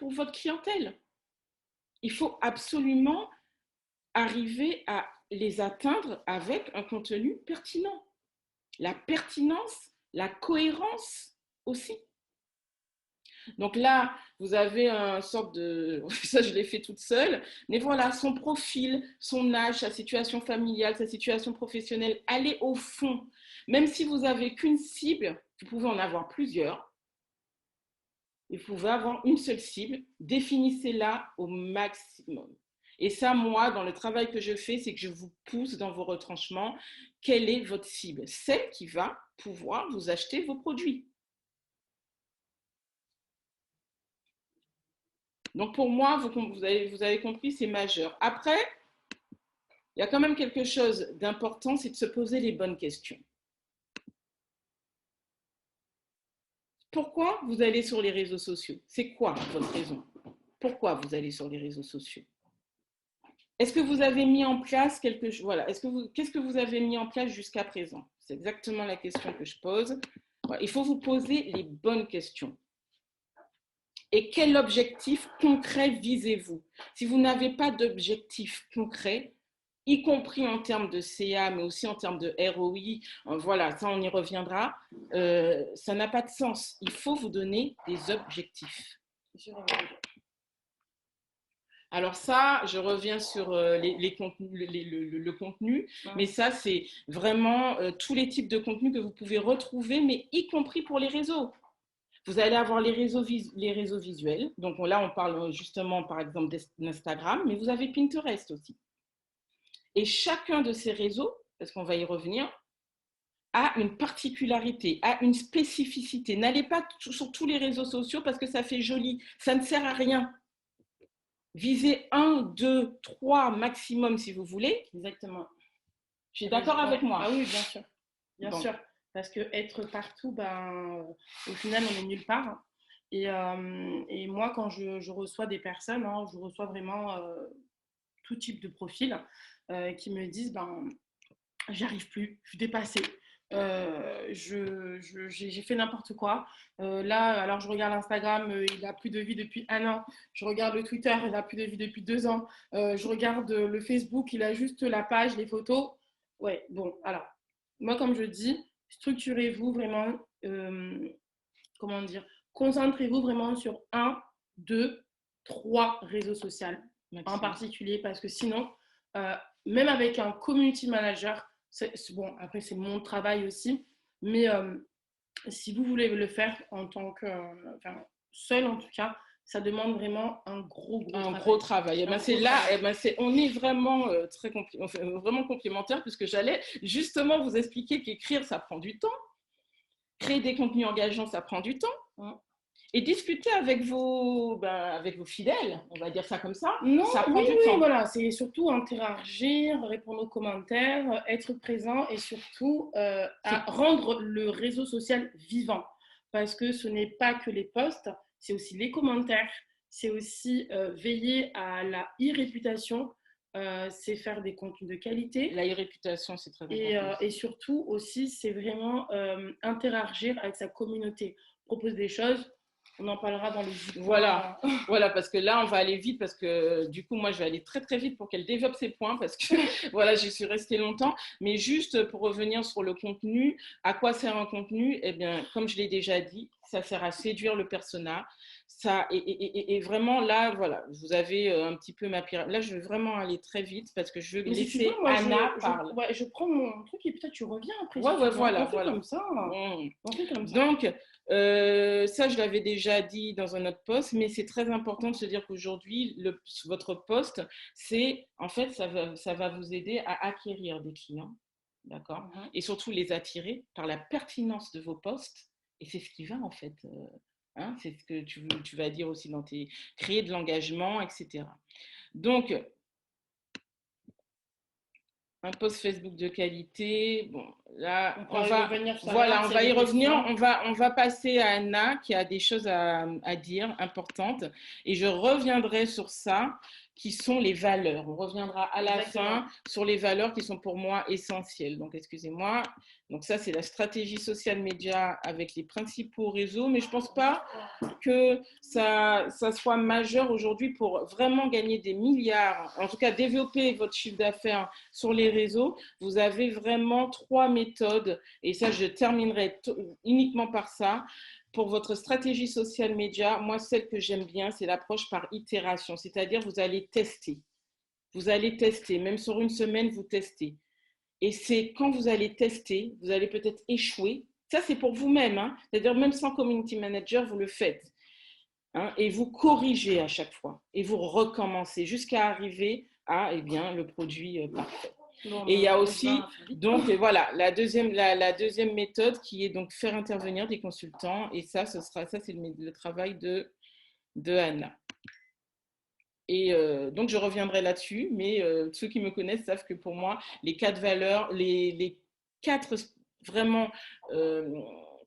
votre clientèle. Il faut absolument arriver à les atteindre avec un contenu pertinent. La pertinence, la cohérence aussi. Donc là, vous avez une sorte de... Ça, je l'ai fait toute seule. Mais voilà, son profil, son âge, sa situation familiale, sa situation professionnelle. Allez au fond. Même si vous n'avez qu'une cible, vous pouvez en avoir plusieurs. Vous pouvez avoir une seule cible. Définissez-la au maximum. Et ça, moi, dans le travail que je fais, c'est que je vous pousse dans vos retranchements. Quelle est votre cible? Celle qui va pouvoir vous acheter vos produits. Donc, pour moi, vous avez compris, c'est majeur. Après, il y a quand même quelque chose d'important, c'est de se poser les bonnes questions. Pourquoi vous allez sur les réseaux sociaux? C'est quoi votre raison? Pourquoi vous allez sur les réseaux sociaux? Est-ce que vous avez mis en place quelque chose? Voilà. Qu'est-ce que vous avez mis en place jusqu'à présent? C'est exactement la question que je pose. Voilà. Il faut vous poser les bonnes questions. Et quel objectif concret visez-vous? Si vous n'avez pas d'objectif concret, y compris en termes de CA, mais aussi en termes de ROI, voilà, ça on y reviendra, ça n'a pas de sens. Il faut vous donner des objectifs. Alors ça, je reviens sur le contenu, mais ça, c'est vraiment tous les types de contenus que vous pouvez retrouver, mais y compris pour les réseaux. Vous allez avoir les réseaux visuels. Donc là, on parle justement, par exemple, d'Instagram, mais vous avez Pinterest aussi. Et chacun de ces réseaux, parce qu'on va y revenir, a une particularité, a une spécificité. N'allez pas sur tous les réseaux sociaux parce que ça fait joli. Ça ne sert à rien. Visez 1, 2, 3 maximum si vous voulez. Exactement. Tu es d'accord avec moi? Ah oui, bien sûr. Bien sûr. Parce que être partout, au final, on est nulle part. Et moi, quand je reçois des personnes, je reçois vraiment tout type de profil qui me disent j'y arrive plus, je suis dépassée. J'ai fait n'importe quoi. Là, alors je regarde Instagram, il n'a plus de vie depuis 1 an. Je regarde le Twitter, il n'a plus de vie depuis 2 ans. Je regarde le Facebook, il a juste la page, les photos. Ouais, bon, alors, moi, comme je dis, structurez-vous vraiment, comment dire, concentrez-vous vraiment sur 1, 2, 3 réseaux sociaux en particulier, parce que sinon, même avec un community manager, bon, après c'est mon travail aussi, mais si vous voulez le faire en tant que, seul en tout cas, ça demande vraiment un gros travail. Et ben c'est là, on est vraiment vraiment complémentaires, puisque j'allais justement vous expliquer qu'écrire, ça prend du temps. Créer des contenus engageants, ça prend du temps. Et discuter avec vos fidèles, on va dire ça comme ça, ça prend du temps. Voilà, c'est surtout interagir, répondre aux commentaires, être présent et surtout rendre le réseau social vivant. Parce que ce n'est pas que les posts, c'est aussi les commentaires, c'est aussi veiller à la e-réputation, c'est faire des contenus de qualité. La e-réputation, c'est très important. Et surtout aussi, c'est vraiment interagir avec sa communauté. Propose des choses. On en parlera dans les vidéos. Voilà, parce que là, on va aller vite, parce que du coup, moi, je vais aller très, très vite pour qu'elle développe ses points, parce que voilà, j'y suis restée longtemps. Mais juste pour revenir sur le contenu, à quoi sert un contenu? Eh bien, comme je l'ai déjà dit, ça sert à séduire le persona. Et vraiment, là, voilà, vous avez un petit peu ma pyramide. Là, je veux vraiment aller très vite, parce que je veux laisser Anna parler. Je prends mon truc et peut-être tu reviens après. Voilà. On fait comme ça. On fait comme ça. Donc, ça, je l'avais déjà dit dans un autre post, mais c'est très important de se dire qu'aujourd'hui, votre poste, c'est, en fait, ça va vous aider à acquérir des clients, d'accord, et surtout les attirer par la pertinence de vos posts, et c'est ce qui va, en fait, c'est ce que tu vas dire aussi dans créer de l'engagement, etc. Donc, un post Facebook de qualité. Bon, là, on va y revenir. On va passer à Anna qui a des choses à dire importantes. Et je reviendrai sur ça, qui sont les valeurs. On reviendra à la fin sur les valeurs qui sont pour moi essentielles. Donc, excusez-moi. Donc, ça, c'est la stratégie social média avec les principaux réseaux. Mais je ne pense pas que ça soit majeur aujourd'hui pour vraiment gagner des milliards, en tout cas développer votre chiffre d'affaires sur les réseaux. Vous avez vraiment 3 méthodes, et ça, je terminerai uniquement par ça. Pour votre stratégie social média, moi, celle que j'aime bien, c'est l'approche par itération, c'est-à-dire vous allez tester. Vous allez tester, même sur une semaine, vous testez. Et c'est quand vous allez tester, vous allez peut-être échouer. Ça, c'est pour vous-même, c'est-à-dire même sans community manager, vous le faites. Et vous corrigez à chaque fois. Et vous recommencez jusqu'à arriver à le produit parfait. Et il y a aussi, donc voilà, la deuxième méthode qui est donc faire intervenir des consultants. Et ça, c'est le travail de Anna. Et donc, je reviendrai là-dessus, mais ceux qui me connaissent savent que pour moi, les 4 valeurs, les 4 vraiment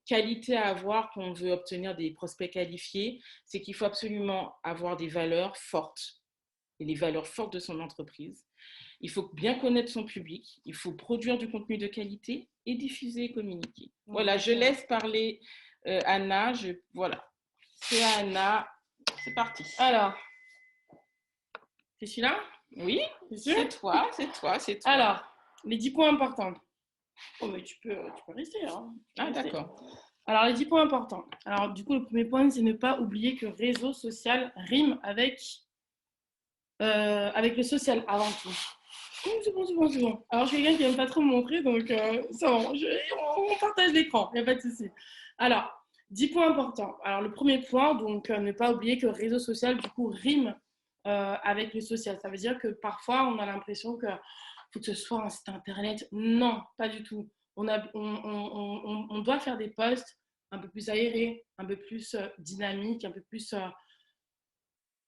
qualités à avoir quand on veut obtenir des prospects qualifiés, c'est qu'il faut absolument avoir des valeurs fortes, et les valeurs fortes de son entreprise. Il faut bien connaître son public, il faut produire du contenu de qualité et diffuser et communiquer. Voilà, je laisse parler Anna. Voilà, c'est à Anna, c'est parti. Alors, c'est celui-là? Oui, c'est toi. Alors, les 10 points importants. Oh, mais tu peux rester. D'accord. Alors, les 10 points importants. Alors, du coup, le premier point, c'est ne pas oublier que réseau social rime avec le social avant tout. C'est bon. Alors, je suis quelqu'un qui n'aime pas trop me montrer, donc c'est bon. On partage l'écran, il n'y a pas de souci. Alors, 10 points importants. Alors, le premier point, donc, ne pas oublier que réseau social, du coup, rime avec le social. Ça veut dire que parfois, on a l'impression que faut que ce soit un site internet. Non, pas du tout. On doit faire des posts un peu plus aérés, un peu plus dynamiques, un peu plus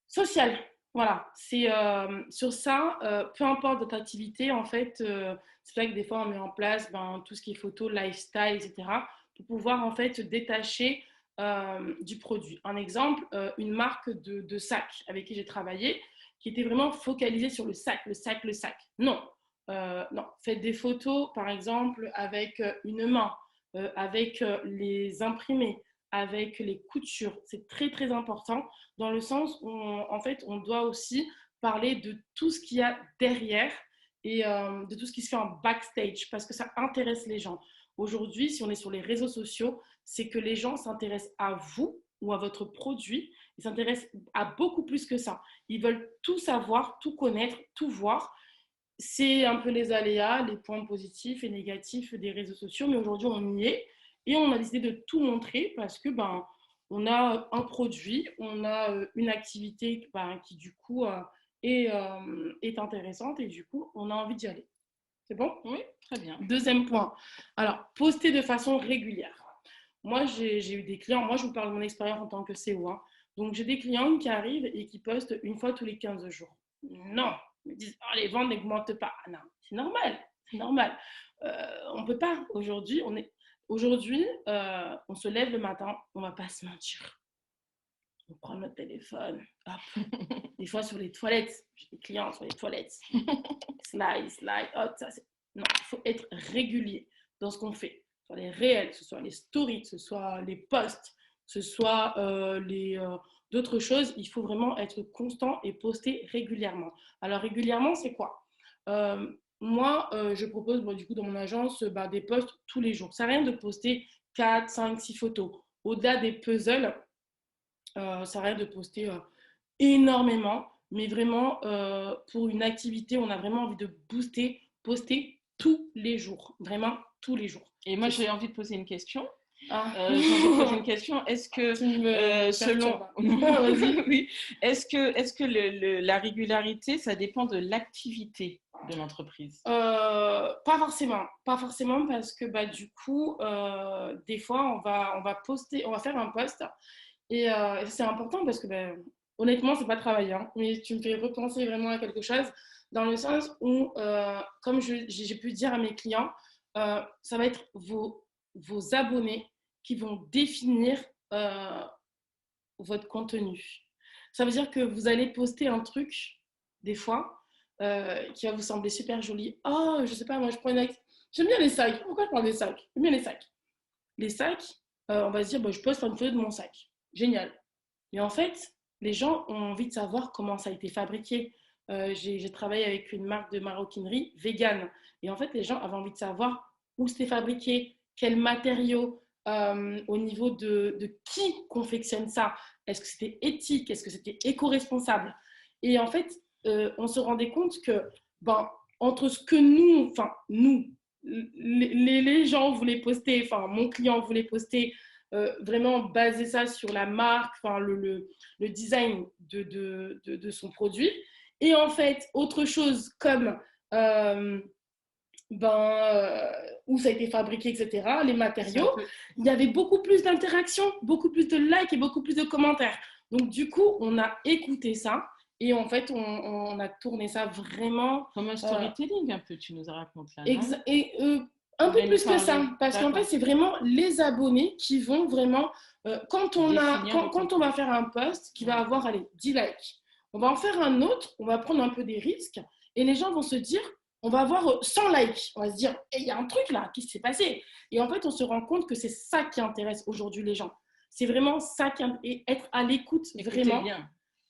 social. Voilà, c'est sur ça, peu importe votre activité, en fait, c'est vrai que des fois, on met en place tout ce qui est photo, lifestyle, etc., pour pouvoir, en fait, se détacher du produit. Un exemple, une marque de sacs avec qui j'ai travaillé, qui était vraiment focalisée sur le sac, le sac, le sac. Non, non. Faites des photos, par exemple, avec une main, avec les imprimés, avec les coutures. C'est très, très important dans le sens où, en fait, on doit aussi parler de tout ce qu'il y a derrière et de tout ce qui se fait en backstage parce que ça intéresse les gens. Aujourd'hui, si on est sur les réseaux sociaux, c'est que les gens s'intéressent à vous ou à votre produit. Ils s'intéressent à beaucoup plus que ça. Ils veulent tout savoir, tout connaître, tout voir. C'est un peu les aléas, les points positifs et négatifs des réseaux sociaux, mais aujourd'hui, on y est et on a décidé de tout montrer parce que on a un produit, on a une activité qui du coup est intéressante et du coup, on a envie d'y aller. C'est bon? Oui, très bien. Deuxième point. Alors, poster de façon régulière. Moi, j'ai eu des clients, moi je vous parle de mon expérience en tant que CO, hein. Donc, j'ai des clients qui arrivent et qui postent une fois tous les 15 jours. Non, ils me disent, oh, les ventes n'augmentent pas. Ah non, c'est normal, c'est normal. On ne peut pas. Aujourd'hui, on se lève le matin, on ne va pas se mentir. On prend notre téléphone, hop. Des fois sur les toilettes, j'ai des clients sur les toilettes. Slide, hop, ça c'est. Non, il faut être régulier dans ce qu'on fait. Que ce soit les réels, que ce soit les stories, que ce soit les posts, que ce soit d'autres choses. Il faut vraiment être constant et poster régulièrement. Alors régulièrement, c'est quoi? Moi, je propose du coup dans mon agence des posts tous les jours. Ça sert à rien de poster 4, 5, 6 photos. Au-delà des puzzles, ça sert à rien de poster énormément. Mais vraiment, pour une activité, on a vraiment envie de poster tous les jours. Vraiment tous les jours. Et moi, j'ai envie de poser une question. Ah. J'ai envie de poser une question. Est-ce que, selon. Oui. Est-ce que la régularité, ça dépend de l'activité de l'entreprise? Pas forcément. Pas forcément parce que du coup, des fois, on va poster, on va faire un post. Et c'est important parce que honnêtement, c'est pas travailler, hein, mais tu me fais repenser vraiment à quelque chose dans le sens où, comme j'ai pu dire à mes clients, ça va être vos abonnés qui vont définir votre contenu. Ça veut dire que vous allez poster un truc, des fois, qui va vous sembler super joli. Oh, je sais pas, moi je prends une. J'aime bien les sacs. Pourquoi je prends des sacs? J'aime bien les sacs. Les sacs, on va se dire, je poste une photo de mon sac. Génial. Mais en fait, les gens ont envie de savoir comment ça a été fabriqué. J'ai travaillé avec une marque de maroquinerie végane. Et en fait, les gens avaient envie de savoir où c'était fabriqué, quels matériaux, au niveau de qui confectionne ça. Est-ce que c'était éthique? Est-ce que c'était éco-responsable? Et en fait, on se rendait compte que entre ce que nous, les gens voulaient poster, mon client voulait poster, vraiment baser ça sur la marque, le design de son produit. Et en fait, autre chose comme où ça a été fabriqué, etc., les matériaux, il y avait beaucoup plus d'interactions, beaucoup plus de likes et beaucoup plus de commentaires. Donc, du coup, on a écouté ça et en fait, on a tourné ça vraiment... Comme un storytelling un peu, tu nous racontes là, non? Un peu plus que ça, parce qu'en fait, c'est vraiment les abonnés qui vont vraiment... quand on va faire un post qui va avoir, 10 likes, on va en faire un autre, on va prendre un peu des risques et les gens vont se dire, on va avoir 100 likes. On va se dire, il y a un truc là, qu'est-ce qui s'est passé? Et en fait, on se rend compte que c'est ça qui intéresse aujourd'hui les gens. C'est vraiment ça et être à l'écoute vraiment.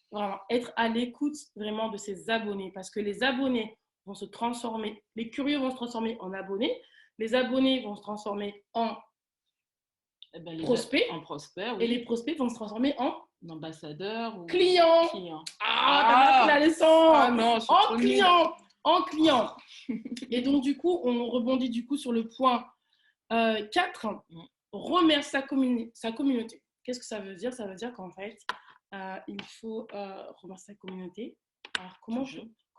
Vraiment, être à l'écoute vraiment de ses abonnés parce que les abonnés vont se transformer, les curieux vont se transformer en abonnés, les abonnés vont se transformer en prospects, oui. Et les prospects vont se transformer en ambassadeurs ou clients. Ah, t'as la leçon. Non, en client. Et donc, du coup, on rebondit du coup sur le point 4. remercier sa communauté. Qu'est-ce que ça veut dire? Ça veut dire qu'en fait, il faut remercier sa communauté. Alors, comment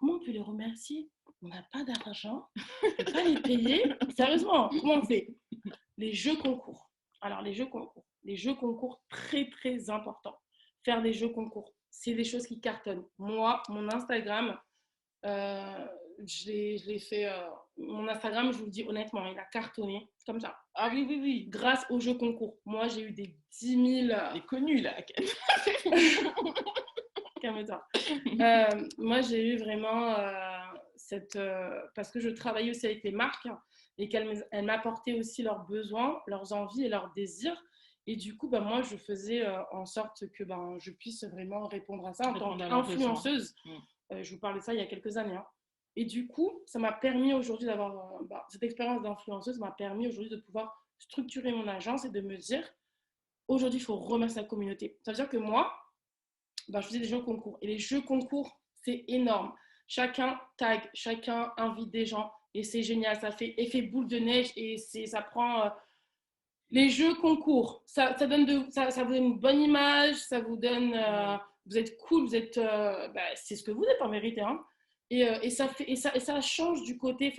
on peut les remercier? On n'a pas d'argent, on ne peut pas les payer. Sérieusement, comment on fait? Les jeux concours. Alors, les jeux concours, très, très importants. Faire des jeux concours, c'est des choses qui cartonnent. Moi, mon Instagram, je l'ai fait. Mon Instagram, je vous le dis honnêtement, il a cartonné comme ça. Ah oui, oui, oui. Grâce aux jeux concours. Moi, j'ai eu des 10 000. Les connus, là. Calme-toi. Moi, j'ai eu vraiment parce que je travaillais aussi avec les marques et qu'elles m'apportaient aussi leurs besoins, leurs envies et leurs désirs. Et du coup, moi, je faisais en sorte que je puisse vraiment répondre à ça en tant qu'influenceuse. Je vous parlais de ça il y a quelques années. Hein. Et du coup, ça m'a permis aujourd'hui d'avoir cette expérience d'influenceuse m'a permis aujourd'hui de pouvoir structurer mon agence et de me dire aujourd'hui, il faut remettre sa communauté. Ça veut dire que moi, je faisais des jeux concours. Et les jeux concours, c'est énorme. Chacun tag, chacun invite des gens. Et c'est génial. Ça fait effet boule de neige et ça prend... les jeux concours, ça vous donne une bonne image, ça vous donne... vous êtes cool, vous êtes... c'est ce que vous êtes en vérité. Hein. Et ça change du côté...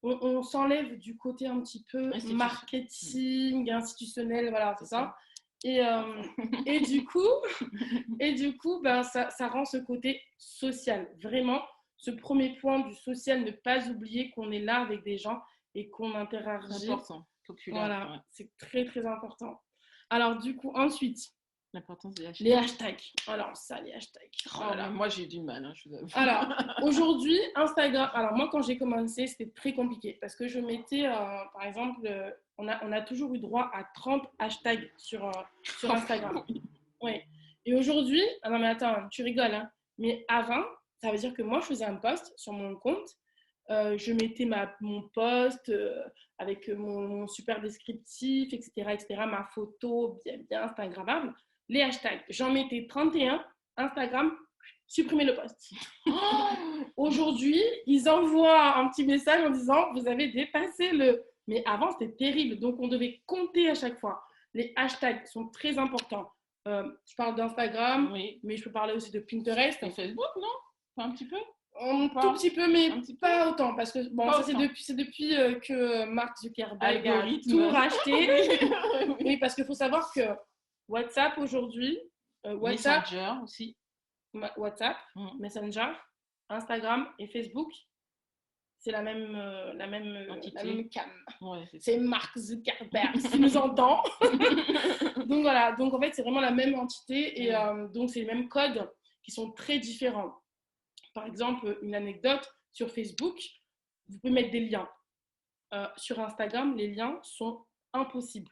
On s'enlève du côté un petit peu marketing, institutionnel, voilà, c'est ça. Et du coup, ça rend ce côté social. Vraiment, ce premier point du social, ne pas oublier qu'on est là avec des gens et qu'on interagit. C'est important. Voilà, ouais. C'est très, très important. Alors, du coup, ensuite, l'importance des hashtags. Les hashtags. Alors, ça, les hashtags. Voilà. Moi, j'ai du mal, hein, je vous avoue. Alors, aujourd'hui, Instagram. Alors, moi, quand j'ai commencé, c'était très compliqué parce que je mettais, par exemple, on a toujours eu droit à 30 hashtags sur Instagram. Oui. Et aujourd'hui, non, mais attends, tu rigoles, hein. Mais avant, ça veut dire que moi, je faisais un post sur mon compte. Je mettais mon post avec mon super descriptif, etc., ma photo bien Instagrammable. Les hashtags, j'en mettais 31, Instagram, supprimer le post. Aujourd'hui, ils envoient un petit message en disant vous avez dépassé le. Mais avant, c'était terrible. Donc, on devait compter à chaque fois. Les hashtags sont très importants. Je parle d'Instagram, oui, mais je peux parler aussi de Pinterest. Et Facebook, non? Pas un petit peu? Un tout petit peu, mais pas autant. Parce que bon, ça, c'est depuis que Mark Zuckerberg a tout racheté. Oui, parce qu'il faut savoir que WhatsApp aujourd'hui, Messenger aussi. WhatsApp, Messenger, Instagram et Facebook, c'est la même cam. Ouais, c'est Mark Zuckerberg, s'il nous entend. Donc voilà, donc en fait, c'est vraiment la même entité et donc c'est les mêmes codes qui sont très différents. Par exemple, une anecdote, sur Facebook, vous pouvez mettre des liens. Sur Instagram, les liens sont impossibles.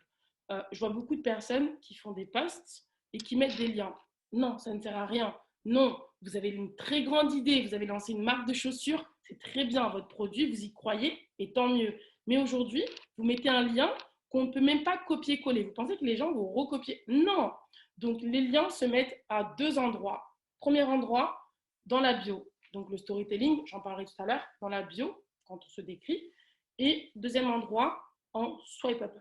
Je vois beaucoup de personnes qui font des posts et qui mettent des liens. Non, ça ne sert à rien. Non, vous avez une très grande idée, vous avez lancé une marque de chaussures, c'est très bien, votre produit, vous y croyez, et tant mieux. Mais aujourd'hui, vous mettez un lien qu'on ne peut même pas copier-coller. Vous pensez que les gens vont recopier? Non. Donc, les liens se mettent à 2 endroits. Premier endroit, dans la bio. Donc, le storytelling, j'en parlerai tout à l'heure, dans la bio, quand on se décrit. Et deuxième endroit, en swipe up.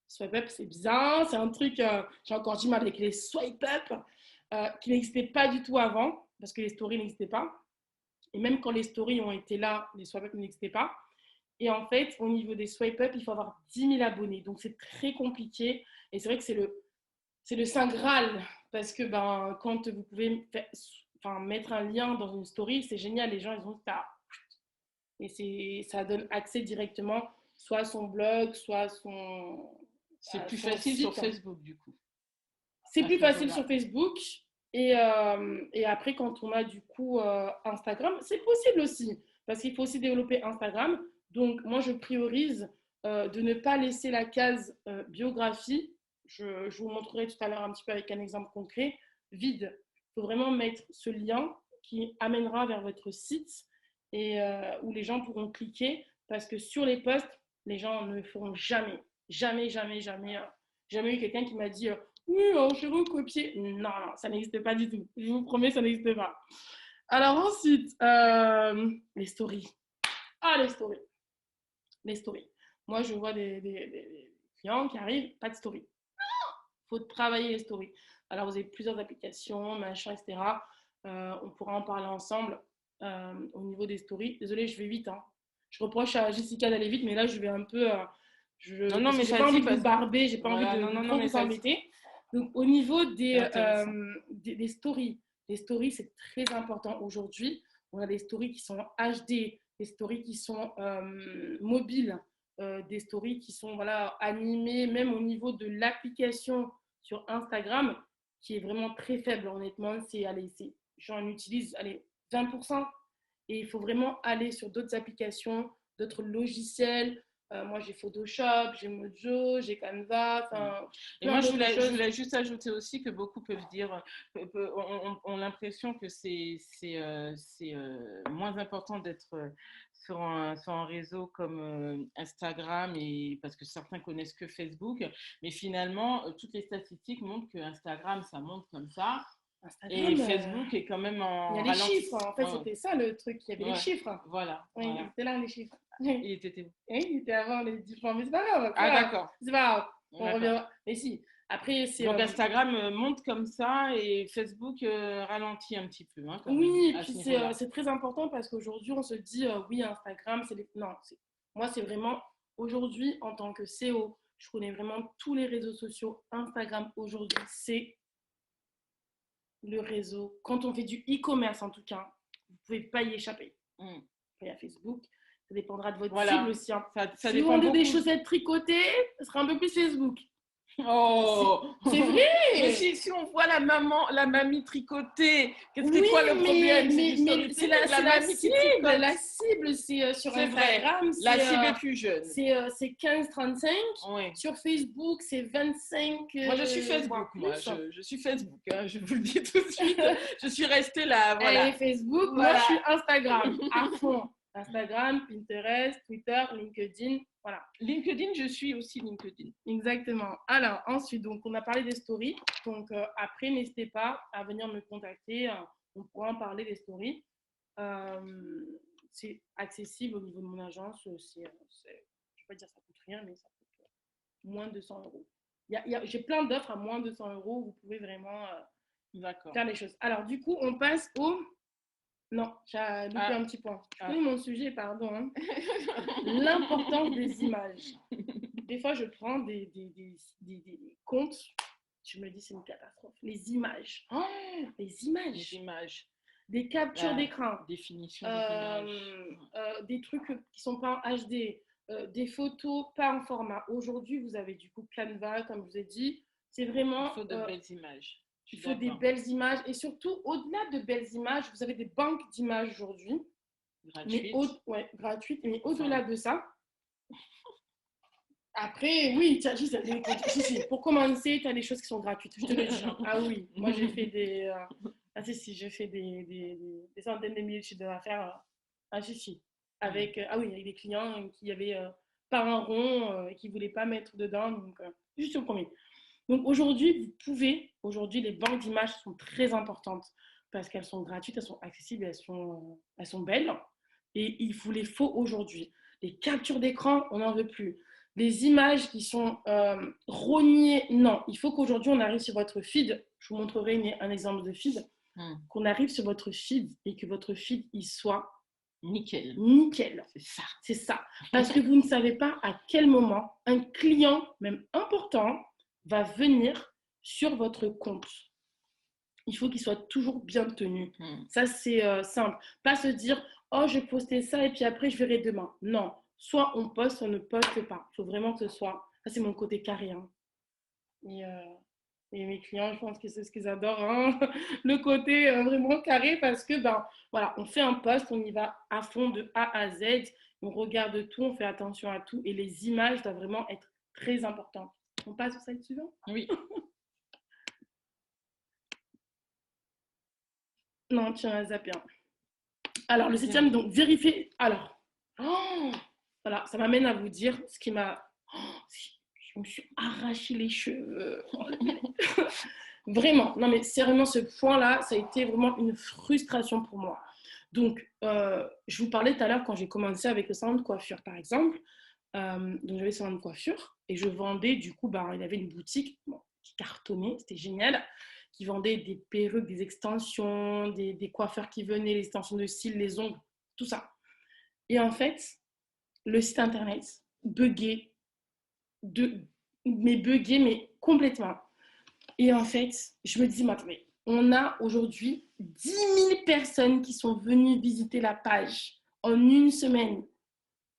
Swipe up, c'est bien, c'est un truc, j'ai encore du mal avec les swipe up, qui n'existaient pas du tout avant, parce que les stories n'existaient pas. Et même quand les stories ont été là, les swipe up n'existaient pas. Et en fait, au niveau des swipe up, il faut avoir 10 000 abonnés. Donc, c'est très compliqué. Et c'est vrai que c'est le Saint Graal, parce que quand vous pouvez mettre un lien dans une story, c'est génial. Les gens, ils ont ça. Et ça donne accès directement, soit à son blog, soit son... C'est plus facile sur Facebook, du coup. C'est plus facile sur Facebook. Et après, quand on a du coup Instagram, c'est possible aussi. Parce qu'il faut aussi développer Instagram. Donc, moi, je priorise de ne pas laisser la case biographie. Je vous montrerai tout à l'heure un petit peu avec un exemple concret. Vide. Il faut vraiment mettre ce lien qui amènera vers votre site et où les gens pourront cliquer. Parce que sur les posts, les gens ne le feront jamais. Jamais eu quelqu'un qui m'a dit oui, j'ai recopié. Non, ça n'existe pas du tout. Je vous promets, ça n'existe pas. Alors ensuite, les stories. Ah, les stories. Moi, je vois des client qui arrive, pas de story. Il faut travailler les stories. Alors, vous avez plusieurs applications, machin, etc. On pourra en parler ensemble au niveau des stories. Désolée, je vais vite. Hein. Je reproche à Jessica d'aller vite, mais là, je vais un peu... non, mais j'ai pas envie de vous barber, j'ai pas envie de trop vous embêter. Donc, au niveau des stories, les stories, c'est très important aujourd'hui. On a des stories qui sont HD, des stories qui sont mobiles, des stories qui sont animées, même au niveau de l'application sur Instagram, qui est vraiment très faible, honnêtement. J'en utilise 20%. Et il faut vraiment aller sur d'autres applications, d'autres logiciels. Moi, j'ai Photoshop, j'ai Mojo, j'ai Canva. Et moi, je voulais juste ajouter aussi que beaucoup peuvent dire, ont l'impression que c'est moins important d'être sur un réseau comme Instagram, parce que certains connaissent que Facebook. Mais finalement, toutes les statistiques montrent que Instagram, ça monte comme ça. Instagram, et Facebook est quand même en il y a les chiffres, en fait, c'était ça le truc, il y avait les chiffres. Voilà. Oui, c'était là les chiffres. Il était où? Il était avant les différents, mais c'est pas grave. D'accord. C'est pas grave, on revient. Mais si, après c'est... Donc Instagram monte comme ça et Facebook ralentit un petit peu. Hein, oui, et puis c'est très important parce qu'aujourd'hui on se dit, oui, Instagram, non, moi c'est vraiment, aujourd'hui en tant que CEO, je connais vraiment tous les réseaux sociaux. Instagram aujourd'hui, c'est le réseau. Quand on fait du e-commerce, en tout cas, vous ne pouvez pas y échapper. Il y a Facebook, ça dépendra de votre cible aussi. Hein. Ça si vous vendez des chaussettes tricotées, ce sera un peu plus Facebook. Oh, c'est vrai. Mais si on voit la mamie tricotée, c'est quoi le problème? Mais c'est la cible, c'est sur Instagram. La cible est plus jeune. C'est 15-35. Oui. Sur Facebook, c'est 25. Moi, je suis Facebook. Je suis Facebook. Hein, je vous le dis tout de suite. Je suis restée là. Voilà. Et Facebook, moi, je suis Instagram à fond. Instagram, Pinterest, Twitter, LinkedIn, voilà. LinkedIn, je suis aussi LinkedIn. Exactement. Alors, ensuite, donc, on a parlé des stories. Donc, après, n'hésitez pas à venir me contacter. On pourra en parler des stories. C'est accessible au niveau de mon agence. Je ne vais pas dire ça coûte rien, mais ça coûte moins de 200 euros. J'ai plein d'offres à moins de 200 euros. Vous pouvez vraiment faire les choses. Alors, du coup, on passe au... Non, j'ai loupé un petit point. Je connais mon sujet, pardon. Hein. L'importance des images. Des fois, je prends des comptes, je me dis c'est une catastrophe. Les images. Oh, les images. Les images. Des captures d'écran. Définition des images. Des trucs qui ne sont pas en HD. Des photos pas en format. Aujourd'hui, vous avez du coup Canva, comme je vous ai dit. C'est vraiment... Il faut de belles images. Il faut des belles images et surtout, au-delà de belles images, vous avez des banques d'images aujourd'hui. Gratuites. Gratuites. Mais au-delà de ça, après, oui, pour commencer, tu as des choses qui sont gratuites. Je te le dis. Ah oui, moi j'ai fait des centaines de milliers de chiffres d'affaires. Avec des clients qui avaient pas un rond et qui ne voulaient pas mettre dedans. Donc, juste au premier. Donc aujourd'hui, les banques d'images sont très importantes parce qu'elles sont gratuites, elles sont accessibles, elles sont belles et il vous les faut aujourd'hui. Les captures d'écran, on n'en veut plus. Les images qui sont rognées, non. Il faut qu'aujourd'hui, on arrive sur votre feed. Je vous montrerai un exemple de feed. Qu'on arrive sur votre feed et que votre feed, il soit nickel. C'est ça. Parce que vous ne savez pas à quel moment un client, même important, va venir sur votre compte. Il faut qu'il soit toujours bien tenu. Ça, c'est simple. Pas se dire, oh, je vais poster ça et puis après, je verrai demain. Non. Soit on poste, soit on ne poste pas. Il faut vraiment que ce soit... Ça, c'est mon côté carré. Hein. Et mes clients, je pense que c'est ce qu'ils adorent. Hein. Le côté vraiment carré parce que, on fait un post, on y va à fond de A à Z. On regarde tout, on fait attention à tout. Et les images doivent vraiment être très importantes. On passe au slide suivant? Oui. Non, tu as zappé. Alors, le 7e, donc, vérifier. Alors, voilà, ça m'amène à vous dire ce qui m'a... je me suis arraché les cheveux. Vraiment. Non, mais sérieusement, ce point-là, ça a été vraiment une frustration pour moi. Donc, je vous parlais tout à l'heure quand j'ai commencé avec le salon de coiffure, par exemple. Donc, j'avais salon de coiffure et je vendais, du coup, il y avait une boutique qui cartonnait, c'était génial, qui vendait des perruques, des extensions, des coiffeurs qui venaient, les extensions de cils, les ongles, tout ça. Et en fait, le site internet buguait, mais complètement. Et en fait, je me dis, mais on a aujourd'hui 10 000 personnes qui sont venues visiter la page en une semaine.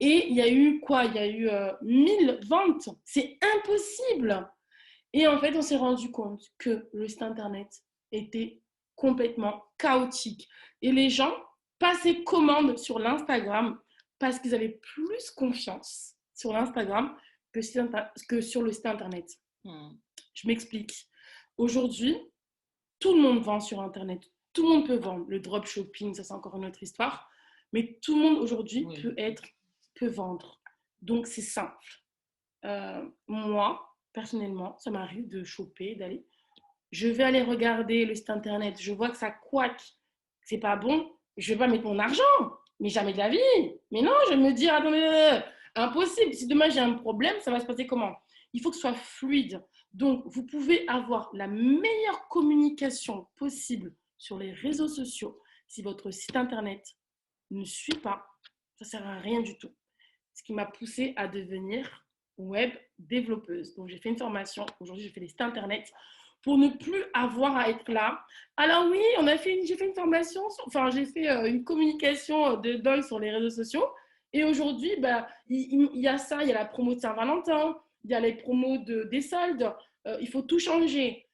Et il y a eu quoi? Il y a eu 1000 ventes. C'est impossible. Et en fait, on s'est rendu compte que le site internet était complètement chaotique. Et les gens passaient commande sur l'Instagram parce qu'ils avaient plus confiance sur l'Instagram que sur le site internet. Je m'explique. Aujourd'hui, tout le monde vend sur internet. Tout le monde peut vendre. Le dropshipping, ça c'est encore une autre histoire. Mais tout le monde aujourd'hui peut vendre. Donc c'est simple. Moi, personnellement, ça m'arrive de choper, d'aller. Je vais aller regarder le site internet. Je vois que ça couac. C'est pas bon. Je vais pas mettre mon argent. Mais jamais de la vie. Mais non, je vais me dire, attendez, impossible. Si demain j'ai un problème, ça va se passer comment? Il faut que ce soit fluide. Donc, vous pouvez avoir la meilleure communication possible sur les réseaux sociaux. Si votre site internet ne suit pas, ça ne sert à rien du tout. Ce qui m'a poussée à devenir web développeuse. Donc, j'ai fait une formation. Aujourd'hui, je fais des sites internet pour ne plus avoir à être là. Alors oui, j'ai fait une formation, j'ai fait une communication de dingue sur les réseaux sociaux. Et aujourd'hui, il y a ça, il y a la promo de Saint-Valentin, il y a les promos des soldes. Il faut tout changer.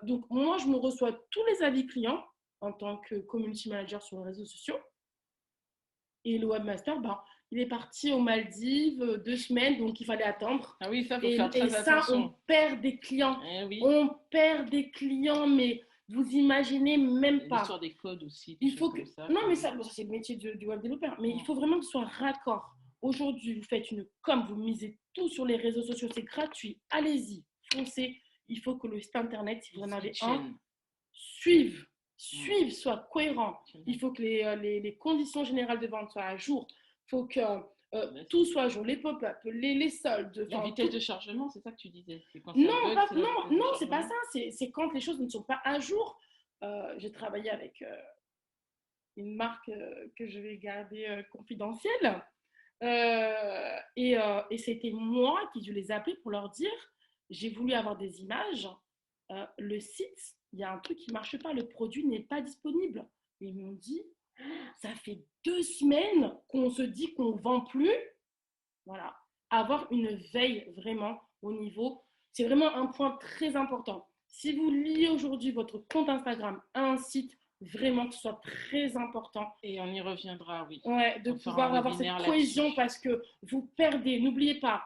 Donc, moi, je me reçois tous les avis clients en tant que community manager sur les réseaux sociaux. Et le webmaster, il est parti aux Maldives 2 semaines, donc il fallait attendre. Ah oui, ça, faut faire très attention. On perd des clients. Oui. On perd des clients, mais vous imaginez même pas. L'histoire des codes aussi. Il faut que... Ça, non, mais ça c'est le métier du web développeur. Mais il faut vraiment que ce soit raccord. Aujourd'hui, vous faites une com, vous misez tout sur les réseaux sociaux, c'est gratuit. Allez-y, foncez. Il faut que le site internet, si vous en avez un, suive, soit cohérent. Il faut que les conditions générales de vente soient à jour. Il faut que tout soit à jour. Les pop-up, les soldes. La vitesse de chargement, c'est ça que tu disais? Non, c'est pas ça. C'est quand les choses ne sont pas à jour. J'ai travaillé avec une marque que je vais garder confidentielle. Et c'était moi qui dû les appeler pour leur dire, j'ai voulu avoir des images. Le site, il y a un truc qui ne marche pas, le produit n'est pas disponible. Et ils m'ont dit, ça fait 2 semaines qu'on se dit qu'on ne vend plus. Voilà, avoir une veille vraiment au niveau, c'est vraiment un point très important. Si vous liez aujourd'hui votre compte Instagram à un site, vraiment que ce soit très important. Et on y reviendra, oui. Ouais, de pouvoir avoir cette cohésion parce que vous perdez, n'oubliez pas,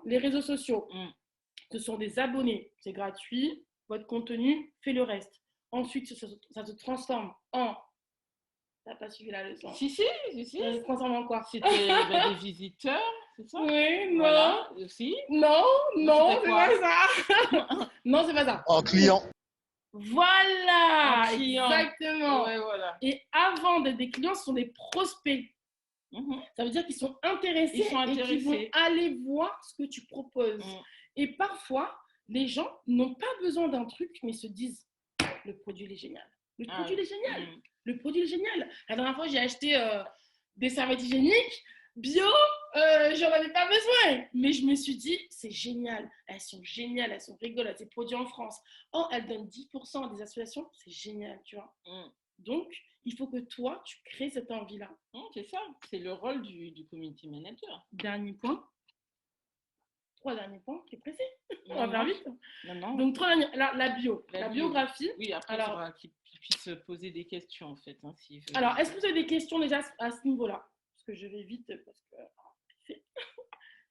les réseaux sociaux, ce sont des abonnés, c'est gratuit, votre contenu fait le reste. Ensuite, ça se transforme en... T'as pas suivi la leçon? Si. Ça se transforme en quoi? C'était des visiteurs, c'est ça? Oui, non. Voilà, aussi. Non, c'est pas ça. Non, c'est pas ça. En client. Voilà, en client. Exactement. Ouais, voilà. Et avant d'être des clients, ce sont des prospects. Ça veut dire qu'ils sont intéressés et qu'ils vont aller voir ce que tu proposes. Et parfois, les gens n'ont pas besoin d'un truc, mais se disent, le produit il est génial. Le produit il est génial. Le produit est génial. La dernière fois, j'ai acheté des serviettes hygiéniques bio, j'en avais pas besoin. Mais je me suis dit, c'est génial. Elles sont géniales, elles sont rigolotes. C'est produit en France. Oh, elles donnent 10% à des associations. C'est génial, tu vois. Donc, il faut que toi, tu crées cette envie-là. C'est ça. C'est le rôle du community manager. Dernier point. 3 derniers points. T'es pressé? On va faire vite. Non. Donc, 3 derniers. La biographie. Oui, après, il faudra qu'il puisse poser des questions, en fait. Alors, est-ce que vous avez des questions déjà à ce niveau-là? Parce que je vais vite.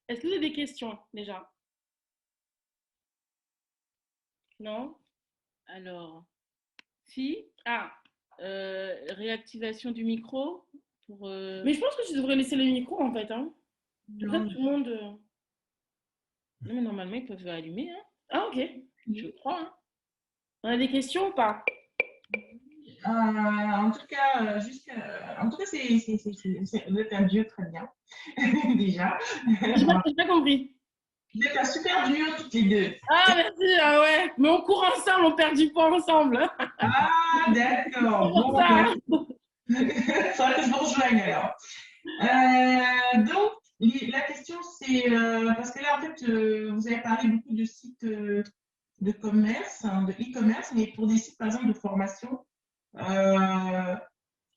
Est-ce que vous avez des questions déjà? Non? Alors, si. Réactivation du micro pour, Mais je pense que tu devrais laisser le micro, en fait. Hein. Non, tout le monde... Non, mais normalement, ils peuvent allumer. Hein. Ah, ok. Je crois. Hein. On a des questions ou pas? En tout cas, vous êtes un duo très bien, déjà. J'ai pas compris. Vous êtes un super duo toutes les deux. Ah, merci, ah ouais. Mais on court ensemble, on perd du poids ensemble. Ah, C'est d'accord. pour Bon, ça. il faudra que je vous rejoigne alors. Donc, la question, c'est parce que là, en fait, vous avez parlé beaucoup de sites de commerce, hein, de e-commerce, mais pour des sites, par exemple, de formation, euh,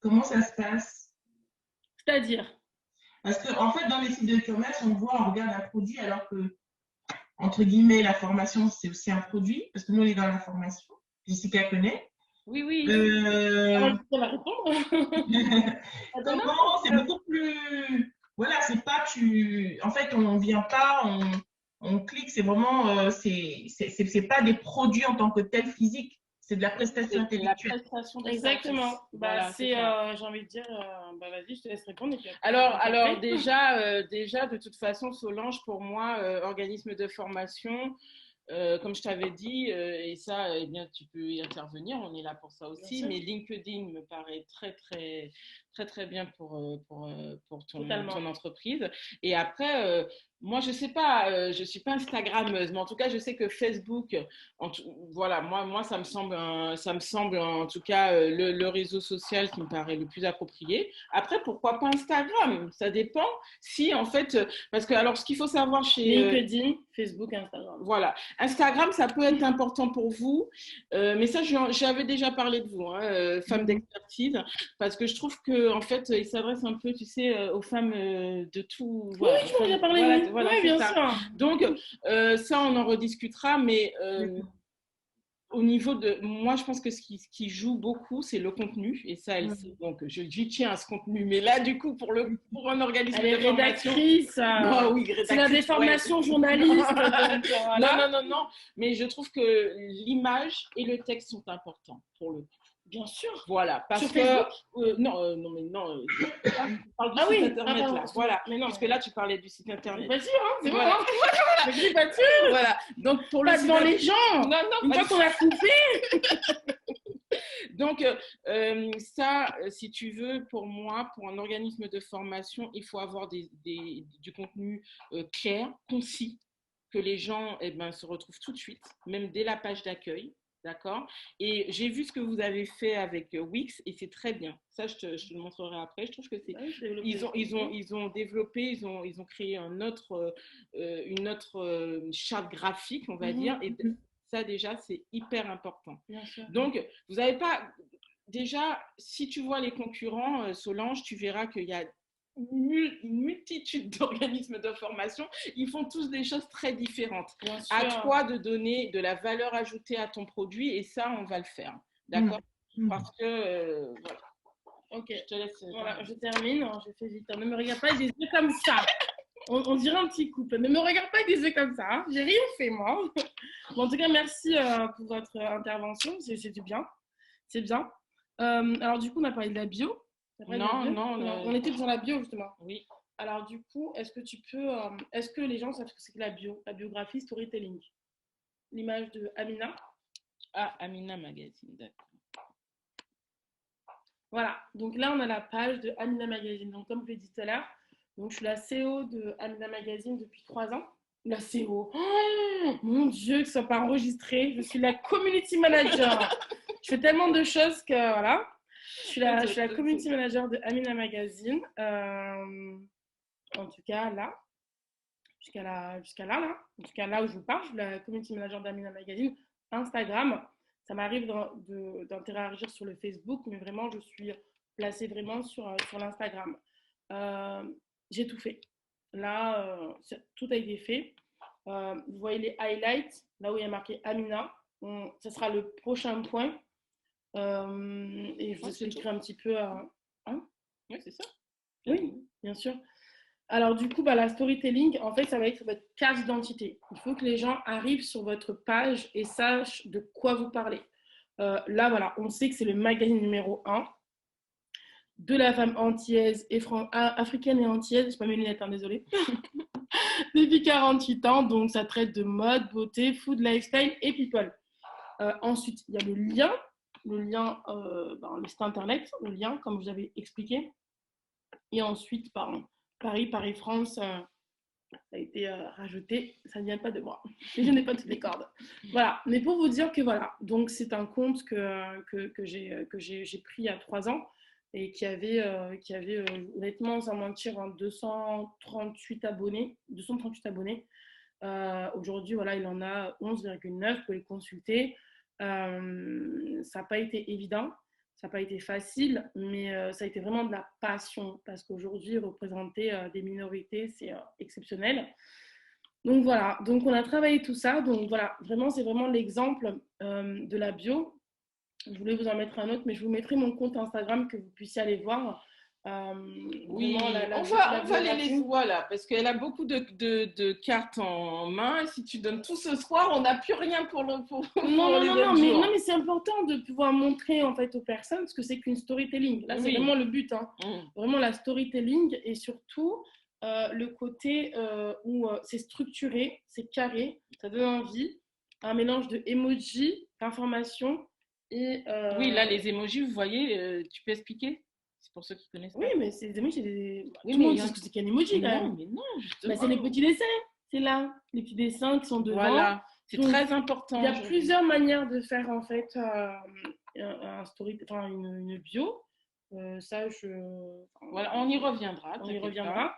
comment ça se passe? C'est-à-dire, Parce que, en fait, dans les sites de e-commerce, on voit, on regarde un produit, alors que, entre guillemets, la formation, c'est aussi un produit, parce que nous, on est dans la formation. Jessica connaît. Oui, oui. alors, Euh, on va répondre. Comment c'est beaucoup plus. Voilà, c'est pas tu. En fait, on vient pas, on clique, c'est vraiment. C'est pas des produits en tant que tel physique, c'est de la prestation C'est la intellectuelle. prestation de Exactement. service. Bah, Voilà, c'est, c'est ça. j'ai envie de dire, bah, vas-y, je te laisse répondre. Et puis après, Alors déjà, de toute façon, Solange, pour moi, organisme de formation, comme je t'avais dit, et ça, eh bien, tu peux y intervenir, on est là pour ça aussi, mais LinkedIn me paraît très bien pour ton entreprise. Et après, moi, je sais pas, je suis pas Instagrammeuse, mais en tout cas, je sais que Facebook, voilà, moi, ça me semble en tout cas le réseau social qui me paraît le plus approprié. Après, pourquoi pas Instagram? Ça dépend si, en fait, parce que alors, ce qu'il faut savoir chez LinkedIn, Facebook, Instagram. Voilà. Instagram, ça peut être important pour vous, mais ça, j'avais déjà parlé de vous, hein, femme d'expertise, parce que je trouve qu'en fait, il s'adresse un peu, tu sais, aux femmes de tout. Voilà, oui, tu m'en as parlé, voilà, oui. voilà, Oui, c'est bien ça. sûr. Donc, ça, on en rediscutera, mais au niveau de. Moi, je pense que ce qui joue beaucoup, c'est le contenu, et ça, elle sait. Donc, j'y tiens à ce contenu, mais là, du coup, pour un organisme Elle est de formation. rédactrice. Non, oui, C'est la déformation journaliste. Donc, voilà. non. Mais je trouve que l'image et le texte sont importants pour le coup. Bien sûr. Voilà, parce Sur que Facebook non, mais non. Tu parles du Ah site oui, internet là, voilà. mais non, Parce que là, tu parlais du site internet. Pas sûr, hein, c'est Voilà. bon. Hein. Je pas sûr. Voilà. Donc pour Pas le devant site les gens. Non, Une fois qu'on a coupé. Donc, ça, si tu veux, pour moi, pour un organisme de formation, il faut avoir du contenu clair, concis, que les gens se retrouvent tout de suite, même dès la page d'accueil. D'accord. Et j'ai vu ce que vous avez fait avec Wix et c'est très bien. Ça, je te le montrerai après. Je trouve que c'est. Ils ont développé, ils ont créé une autre charte graphique, on va dire. Et ça, déjà, c'est hyper important. Donc, vous n'avez pas. Déjà, si tu vois les concurrents, Solange, tu verras qu'il y a une multitude d'organismes de formation, ils font tous des choses très différentes. À toi de donner de la valeur ajoutée à ton produit et ça, on va le faire. D'accord. Parce que, voilà. Ok, je te laisse. Voilà, je termine. Je fais vite. Ne me regarde pas avec des yeux comme ça. On dirait un petit couple. Ne me regarde pas avec des yeux comme ça. Hein. J'ai rien fait, moi. Bon, en tout cas, merci pour votre intervention. C'est du bien. C'est bien. Alors, du coup, on a parlé de la bio. Non. On était sur la bio, justement. Oui. Alors, du coup, est-ce que tu peux. Est-ce que les gens savent ce que c'est que la bio, la biographie, storytelling? L'image de Amina. Ah, Amina Magazine, d'accord. Voilà. Donc là, on a la page de Amina Magazine. Donc, comme je l'ai dit tout à l'heure, donc, je suis la CEO de Amina Magazine depuis 3 ans. La CEO. Oh, mon Dieu, que ce soit pas enregistré. Je suis la community manager. Je fais tellement de choses que voilà. Je suis la community manager de Amina Magazine. En tout cas, là. Jusqu'à là. En tout cas, là où je vous parle, je suis la community manager d'Amina Magazine. Instagram. Ça m'arrive d'interagir sur le Facebook, mais vraiment, je suis placée vraiment sur l'Instagram. J'ai tout fait. Là, tout a été fait. Vous voyez les highlights, là où il y a marqué Amina. Ça sera le prochain point. Et je vous expliquerai un petit peu. Hein? Oui, c'est ça. Oui, bien sûr. Alors, du coup, la storytelling, en fait, ça va être votre carte d'identité. Il faut que les gens arrivent sur votre page et sachent de quoi vous parlez. Là, voilà, on sait que c'est le magazine numéro 1 de la femme antillaise et africaine et antillaise, c'est pas mes lunettes, hein, désolée, depuis 48 ans, donc ça traite de mode, beauté, food, lifestyle et people. Ensuite, il y a le lien le lien, le site internet, le lien, comme je vous avais expliqué. Et ensuite, Paris-France, ça a été rajouté. Ça ne vient pas de moi. Et je n'ai pas toutes les cordes. Voilà. Mais pour vous dire que voilà, donc c'est un compte que j'ai pris il y a 3 ans et qui avait honnêtement, sans mentir, 238 abonnés. Aujourd'hui, voilà, il en a 11,9. Vous pouvez les consulter. Ça n'a pas été évident. Ça n'a pas été facile, mais ça a été vraiment de la passion parce qu'aujourd'hui, représenter des minorités, c'est exceptionnel. Donc voilà, donc on a travaillé tout ça. Donc voilà, vraiment, c'est vraiment l'exemple de la bio. Je voulais vous en mettre un autre, mais je vous mettrai mon compte Instagram que vous puissiez aller voir. Oui, on va les voir là, parce qu'elle a beaucoup de cartes en main. Et si tu donnes tout ce soir, on n'a plus rien pour les autres jours. Non, mais c'est important de pouvoir montrer en fait aux personnes ce que c'est qu'une storytelling. Là, c'est vraiment le but, hein. Vraiment la storytelling et surtout le côté où c'est structuré, c'est carré, ça donne envie, un mélange de emojis, d'informations et. Oui, là, les emojis, vous voyez, tu peux expliquer? Pour ceux qui connaissent pas. Oui, mais c'est des emojis, tout le monde sait ce que c'est qu'un emoji quand même. Mais non, justement. C'est les petits dessins, c'est là, les petits dessins qui sont devant. Voilà, c'est très important. Il y a plusieurs manières de faire en fait une bio. Voilà, on y reviendra. On y reviendra.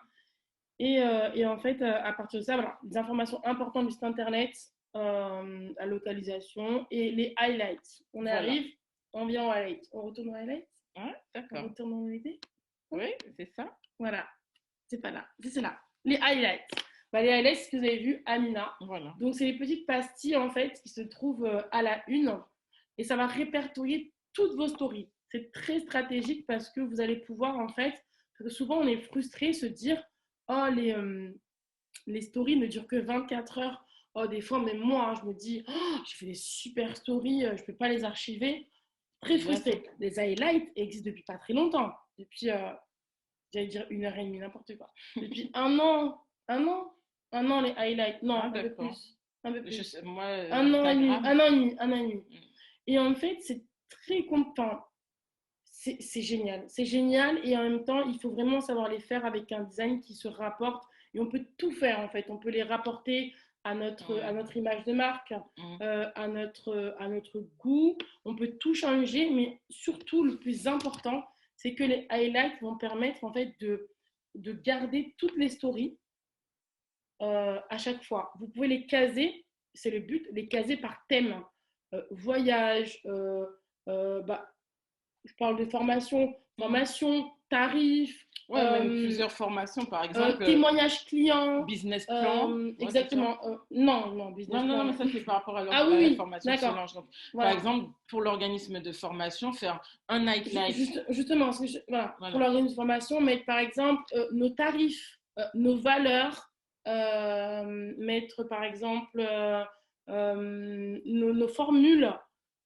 Et en fait, à partir de ça, voilà, des informations importantes du site internet, la localisation et les highlights. On arrive, on vient aux highlights. On retourne aux highlights. Ouais, d'accord. On retourne dans l'idée. Oui, c'est ça. Voilà, c'est pas là, c'est là. Les highlights. Les highlights, c'est ce que vous avez vu, Amina. Voilà. Donc, c'est les petites pastilles en fait qui se trouvent à la une et ça va répertorier toutes vos stories. C'est très stratégique parce que vous allez pouvoir en fait, parce que souvent on est frustré, se dire oh les stories ne durent que 24 heures. Oh, des fois, même moi, je me dis oh, j'ai fait des super stories, je peux pas les archiver. Très frustrée. Les highlights existent depuis pas très longtemps. Depuis, j'allais dire 1h30, n'importe quoi. Depuis un an, les highlights. Non, un peu plus. Un an et demi. Et en fait, c'est très content. C'est génial. C'est génial et en même temps, il faut vraiment savoir les faire avec un design qui se rapporte. Et on peut tout faire en fait. On peut les rapporter à notre image de marque, à notre goût. On peut tout changer, mais surtout, le plus important, c'est que les highlights vont permettre en fait de garder toutes les stories à chaque fois. Vous pouvez les caser, c'est le but, les caser par thème. Voyage, je parle de formation, tarifs. Même plusieurs formations, par exemple. Témoignage client. Business plan. Exactement. Non, business plan. Non, mais ça, c'est par rapport à la formation. D'accord. Voilà. Par exemple, pour l'organisme de formation, faire un nightlife. Justement, pour l'organisme de formation, mettre par exemple nos tarifs, nos valeurs, mettre par exemple nos formules,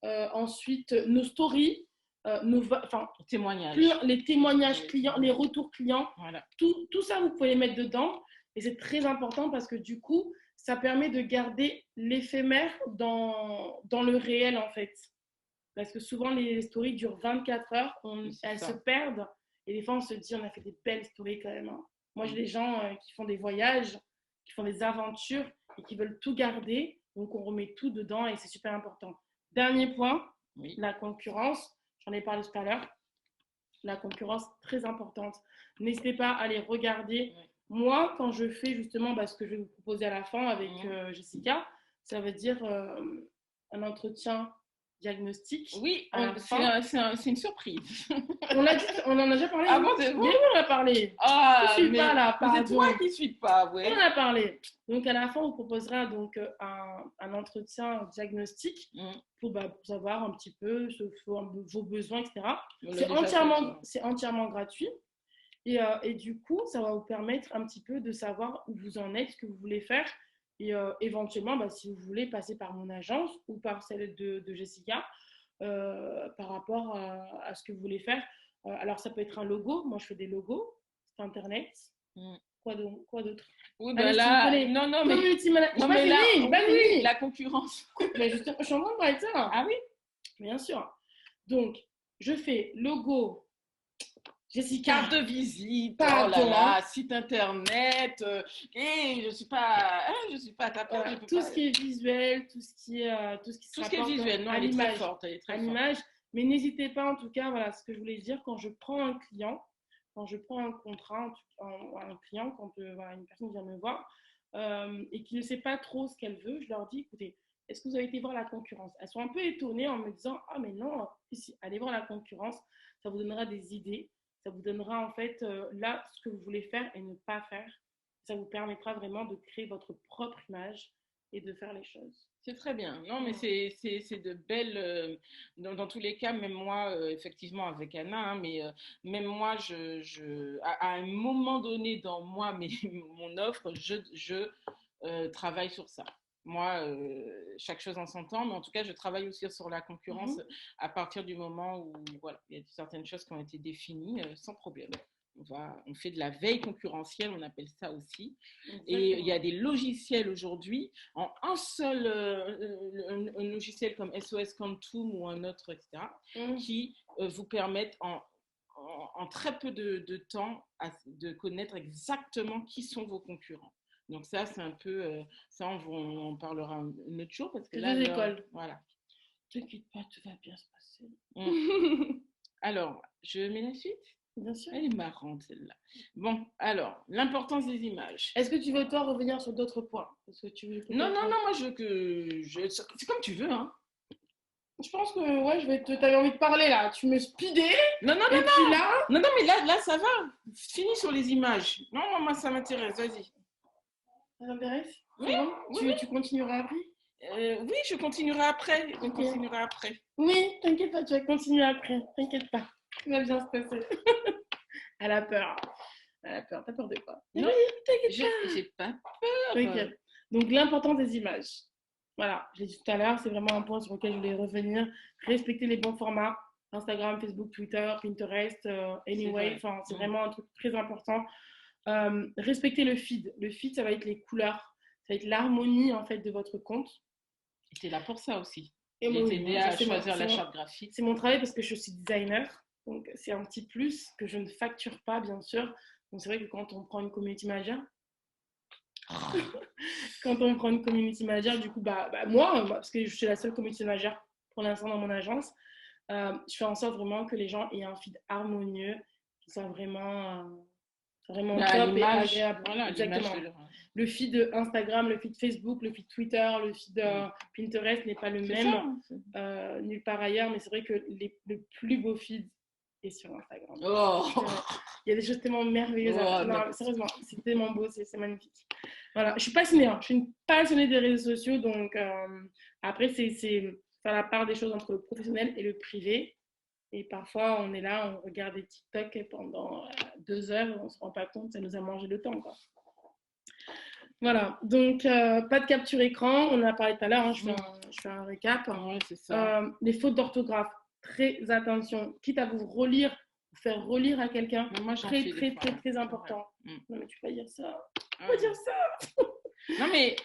ensuite nos stories. Témoignages. Les témoignages clients, les retours clients, voilà. Tout ça, vous pouvez les mettre dedans. Et c'est très important parce que du coup, ça permet de garder l'éphémère dans le réel, en fait. Parce que souvent, les stories durent 24 heures, elles se perdent. Et des fois, on se dit, on a fait des belles stories quand même. Hein. Moi, j'ai des gens qui font des voyages, qui font des aventures et qui veulent tout garder. Donc, on remet tout dedans et c'est super important. Dernier point, la concurrence. J'en ai parlé tout à l'heure. La concurrence, très importante. N'hésitez pas à les regarder. Moi, quand je fais justement ce que je vais vous proposer à la fin avec Jessica, ça veut dire un entretien diagnostic. Oui, c'est une surprise. On en a déjà parlé. Ah bon, oui, on en a parlé. Ah, je ne suis pas là. C'est toi qui ne suis pas, ouais. On en a parlé. Donc, à la fin, on proposera donc, un entretien diagnostic pour savoir un petit peu vos besoins, etc. C'est entièrement gratuit. Et du coup, ça va vous permettre un petit peu de savoir où vous en êtes, ce que vous voulez faire. Et éventuellement, si vous voulez passer par mon agence ou par celle de Jessica, par rapport à ce que vous voulez faire. Alors, ça peut être un logo. Moi, je fais des logos. C'est Internet. Quoi d'autre? Oui, ben là, non, mais là, la concurrence. Mais justement, je suis en train de parler de ça. Ah oui? Bien sûr. Donc, je fais logo, Jessica. Carte de visite, Pardon. oh là là, site internet, et je suis pas à ta place. Tout ce qui est visuel, tout ce qui est visuel, non, elle est très forte, elle est très forte. L'image, mais n'hésitez pas en tout cas, voilà ce que je voulais dire, quand je prends un client, quand je prends un contrat, un client, quand voilà, une personne vient me voir et qui ne sait pas trop ce qu'elle veut, je leur dis, écoutez, est-ce que vous avez été voir la concurrence? Elles sont un peu étonnées en me disant, ah mais non, ici, allez voir la concurrence, ça vous donnera des idées. Ça vous donnera en fait là ce que vous voulez faire et ne pas faire. Ça vous permettra vraiment de créer votre propre image et de faire les choses. C'est très bien. Non, mais c'est de belles... dans tous les cas, même moi, effectivement, avec Anna, hein, mais même moi, à un moment donné dans moi, mon offre, je travaille sur ça. Moi, chaque chose en son temps, mais en tout cas, je travaille aussi sur la concurrence à partir du moment où voilà, il y a certaines choses qui ont été définies sans problème. On fait de la veille concurrentielle, on appelle ça aussi. Exactement. Et il y a des logiciels aujourd'hui, en un seul un logiciel comme SOS Quantum ou un autre, etc., qui vous permettent en très peu de temps de connaître exactement qui sont vos concurrents. Donc ça, c'est un peu... ça, on parlera un autre jour. Parce que là, l'école. Voilà. T'inquiète pas, tout va bien se passer. Alors, je mets la suite? Bien sûr. Elle est marrante, celle-là. Bon, alors, l'importance des images. Est-ce que tu veux, toi, revenir sur d'autres points? Parce que tu veux non, moi, c'est comme tu veux, hein. Je pense que, ouais, t'avais envie de parler, là. Tu me speedais. Non. Là... Non, mais là, ça va. Finis sur les images. Non, moi, ça m'intéresse. Vas-y. Ça t'intéresse? Oui, oui. Tu continueras après? Oui, je continuerai après. Oui, t'inquiète pas, tu vas continuer après. T'inquiète pas. Tout va bien se passer. Elle a peur. T'as peur de quoi? Non, t'inquiète pas. J'ai pas peur. Okay. Donc, l'importance des images. Voilà, je l'ai dit tout à l'heure, c'est vraiment un point sur lequel je voulais revenir. Respecter les bons formats. Instagram, Facebook, Twitter, Pinterest, Anyway. Enfin, c'est vraiment un truc très important. Respecter le feed. Le feed, ça va être les couleurs. Ça va être l'harmonie, en fait, de votre compte. Et t'es là pour ça aussi. Et moi, t'aider à choisir la charte graphique. C'est mon travail parce que je suis designer. Donc, c'est un petit plus que je ne facture pas, bien sûr. Donc, c'est vrai que quand on prend une community manager, du coup, moi, parce que je suis la seule community manager pour l'instant dans mon agence, je fais en sorte vraiment que les gens aient un feed harmonieux, qui soit vraiment top et agréable. Voilà, exactement. Le feed Instagram, le feed Facebook, le feed Twitter, le feed Pinterest n'est pas le même nulle part ailleurs, mais c'est vrai que le plus beau feed est sur Instagram. Il y a des choses tellement merveilleuses. Non, sérieusement, c'est tellement beau, c'est magnifique. Voilà, je suis passionnée, je suis une passionnée des réseaux sociaux, donc après, c'est faire la part des choses entre le professionnel et le privé. Et parfois, on est là, on regarde des TikTok pendant 2 heures, on ne se rend pas compte, ça nous a mangé le temps, quoi. Voilà, donc pas de capture écran, on en a parlé tout à l'heure, je fais un récap. Ouais, c'est ça. Les fautes d'orthographe, très attention, quitte à vous relire, vous faire relire à quelqu'un, très important. Ouais. Non mais tu vas dire ça, dire ça. Non mais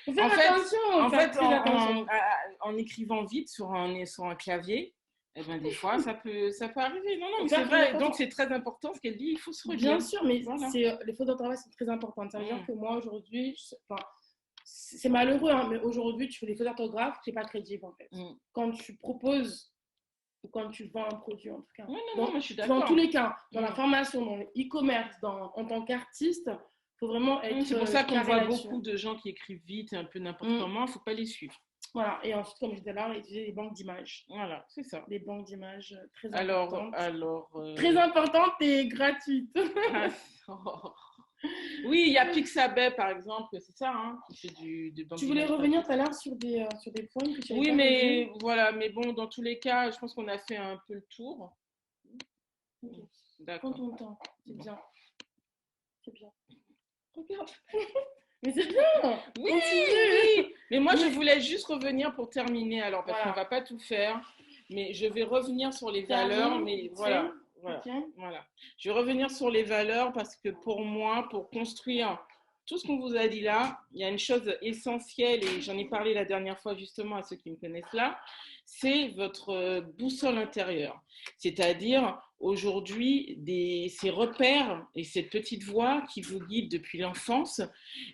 en écrivant vite sur un clavier, eh ben, des fois ça peut arriver. Non mais c'est vrai, donc c'est très important ce qu'elle dit, il faut se relire. Bien sûr, mais les fautes d'orthographe sont très importantes. Ça veut dire que moi aujourd'hui, c'est malheureux, hein, mais aujourd'hui tu fais des fautes d'orthographe, c'est pas crédible en fait. Quand tu proposes ou quand tu vends un produit en tout cas. Non, je suis d'accord. Dans tous les cas, dans la formation, dans le e-commerce, en tant qu'artiste, il faut vraiment être. C'est pour ça qu'on voit beaucoup de gens qui écrivent vite et un peu n'importe comment, il ne faut pas les suivre. Voilà, et ensuite, comme je disais là, utiliser des banques d'images. Voilà, c'est ça. Des banques d'images très importantes. Très importantes et gratuites. Oui, il y a Pixabay par exemple, c'est ça, hein, qui fait du banque. Tu voulais revenir tout à l'heure sur des points que tu avais mais voilà, mais bon, dans tous les cas, je pense qu'on a fait un peu le tour. Okay. D'accord. Prends ton temps, c'est bien. C'est bien. Regarde. Mais c'est bien. Oui. Mais moi, je voulais juste revenir pour terminer, alors, parce qu'on ne va pas tout faire, mais je vais revenir sur les valeurs, mais voilà. Je vais revenir sur les valeurs parce que pour moi, pour construire tout ce qu'on vous a dit là, il y a une chose essentielle, et j'en ai parlé la dernière fois justement à ceux qui me connaissent là, c'est votre boussole intérieure. C'est-à-dire, aujourd'hui, ces repères et cette petite voix qui vous guide depuis l'enfance,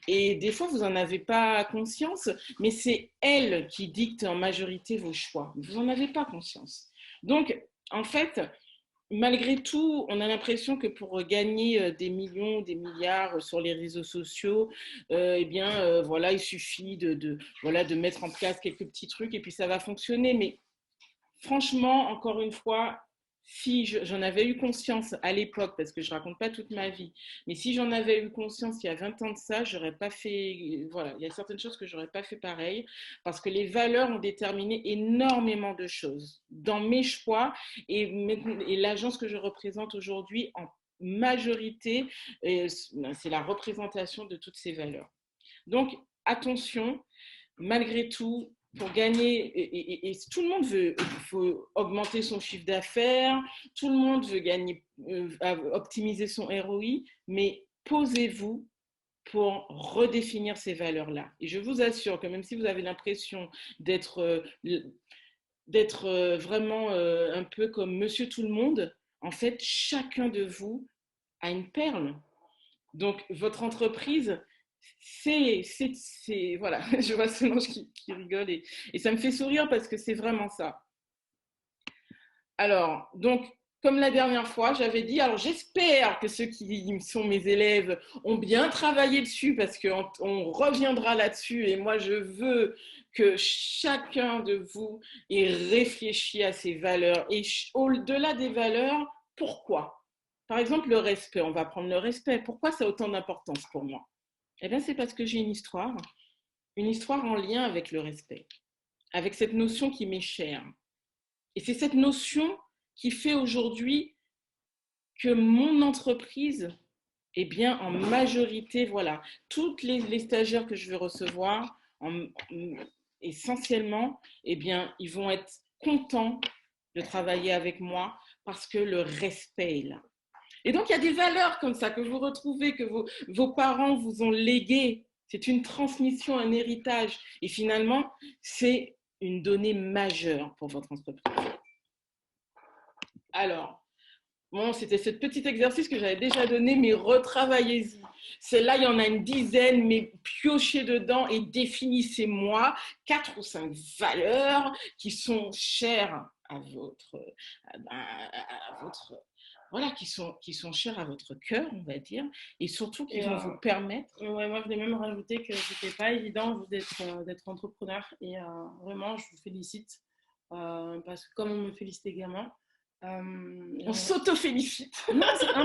et des fois, vous n'en avez pas conscience, mais c'est elle qui dicte en majorité vos choix. Vous n'en avez pas conscience. Donc, en fait, malgré tout, on a l'impression que pour gagner des millions, des milliards sur les réseaux sociaux, voilà, il suffit voilà, de mettre en place quelques petits trucs et puis ça va fonctionner. Mais franchement, encore une fois, si j'en avais eu conscience à l'époque, parce que je ne raconte pas toute ma vie, mais si j'en avais eu conscience il y a 20 ans de ça, j'aurais pas fait, voilà, il y a certaines choses que je n'aurais pas fait pareil, parce que les valeurs ont déterminé énormément de choses dans mes choix et l'agence que je représente aujourd'hui en majorité, c'est la représentation de toutes ces valeurs. Donc, attention, malgré tout, pour gagner, et tout le monde faut augmenter son chiffre d'affaires, tout le monde veut gagner, optimiser son ROI, mais posez-vous pour redéfinir ces valeurs-là. Et je vous assure que même si vous avez l'impression d'être vraiment un peu comme monsieur tout le monde, en fait, chacun de vous a une perle. Donc, votre entreprise, voilà, je vois Solange qui rigole et ça me fait sourire parce que c'est vraiment ça. Alors, donc, comme la dernière fois, j'avais dit, alors j'espère que ceux qui sont mes élèves ont bien travaillé dessus parce qu'on reviendra là-dessus et moi, je veux que chacun de vous ait réfléchi à ses valeurs et au-delà des valeurs, pourquoi ? Par exemple, le respect, on va prendre le respect. Pourquoi ça a autant d'importance pour moi ? Eh bien, c'est parce que j'ai une histoire en lien avec le respect, avec cette notion qui m'est chère. Et c'est cette notion qui fait aujourd'hui que mon entreprise, eh bien, en majorité, voilà, toutes les stagiaires que je vais recevoir, essentiellement, eh bien, ils vont être contents de travailler avec moi parce que le respect est là. Et donc, il y a des valeurs comme ça que vous retrouvez, que vos parents vous ont léguées. C'est une transmission, un héritage. Et finalement, c'est une donnée majeure pour votre entreprise. Alors, bon, c'était ce petit exercice que j'avais déjà donné, mais retravaillez-y. Celle-là, il y en a une dizaine, mais piochez dedans et définissez-moi 4 ou 5 valeurs qui sont chères à votre voilà, qui sont chers à votre cœur, on va dire, et surtout qui vont vous permettre. Ouais, moi, je voulais même rajouter que ce n'était pas évident d'être entrepreneur. Et vraiment, je vous félicite. Parce que comme on me félicite également. On s'auto-félicite. Non, c'est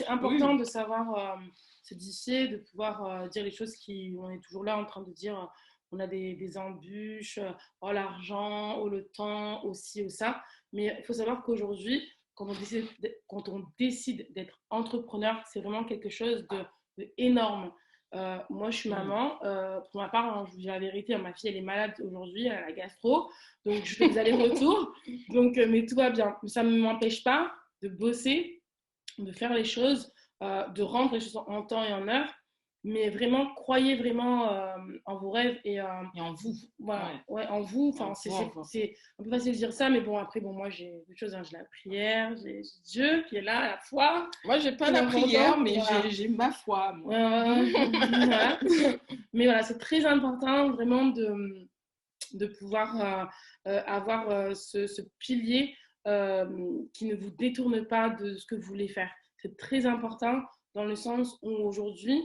important Oui. de savoir se dissocier, de pouvoir dire les choses on est toujours là en train de dire on a des embûches, oh l'argent, oh le temps, aussi, oh ça. Mais il faut savoir qu'aujourd'hui, quand on décide d'être entrepreneur, c'est vraiment quelque chose de énorme. Moi, je suis maman. Pour ma part, hein, je vous dis la vérité, ma fille, elle est malade aujourd'hui, elle a la gastro. Donc, je fais des allers-retours. Donc, mais tout va bien. Ça ne m'empêche pas de bosser, de faire les choses, de rendre les choses en temps et en heure. Mais vraiment, croyez vraiment en vos rêves et en vous. Voilà, ouais, en vous. Enfin, c'est un peu facile de dire ça, mais bon, après, bon, moi, j'ai des choses. Hein, j'ai la prière, j'ai Dieu qui est là, la foi. Moi, j'ai pas la prière, mais voilà. j'ai ma foi. Moi. Voilà. Mais voilà, c'est très important vraiment de pouvoir avoir ce pilier qui ne vous détourne pas de ce que vous voulez faire. C'est très important dans le sens où aujourd'hui,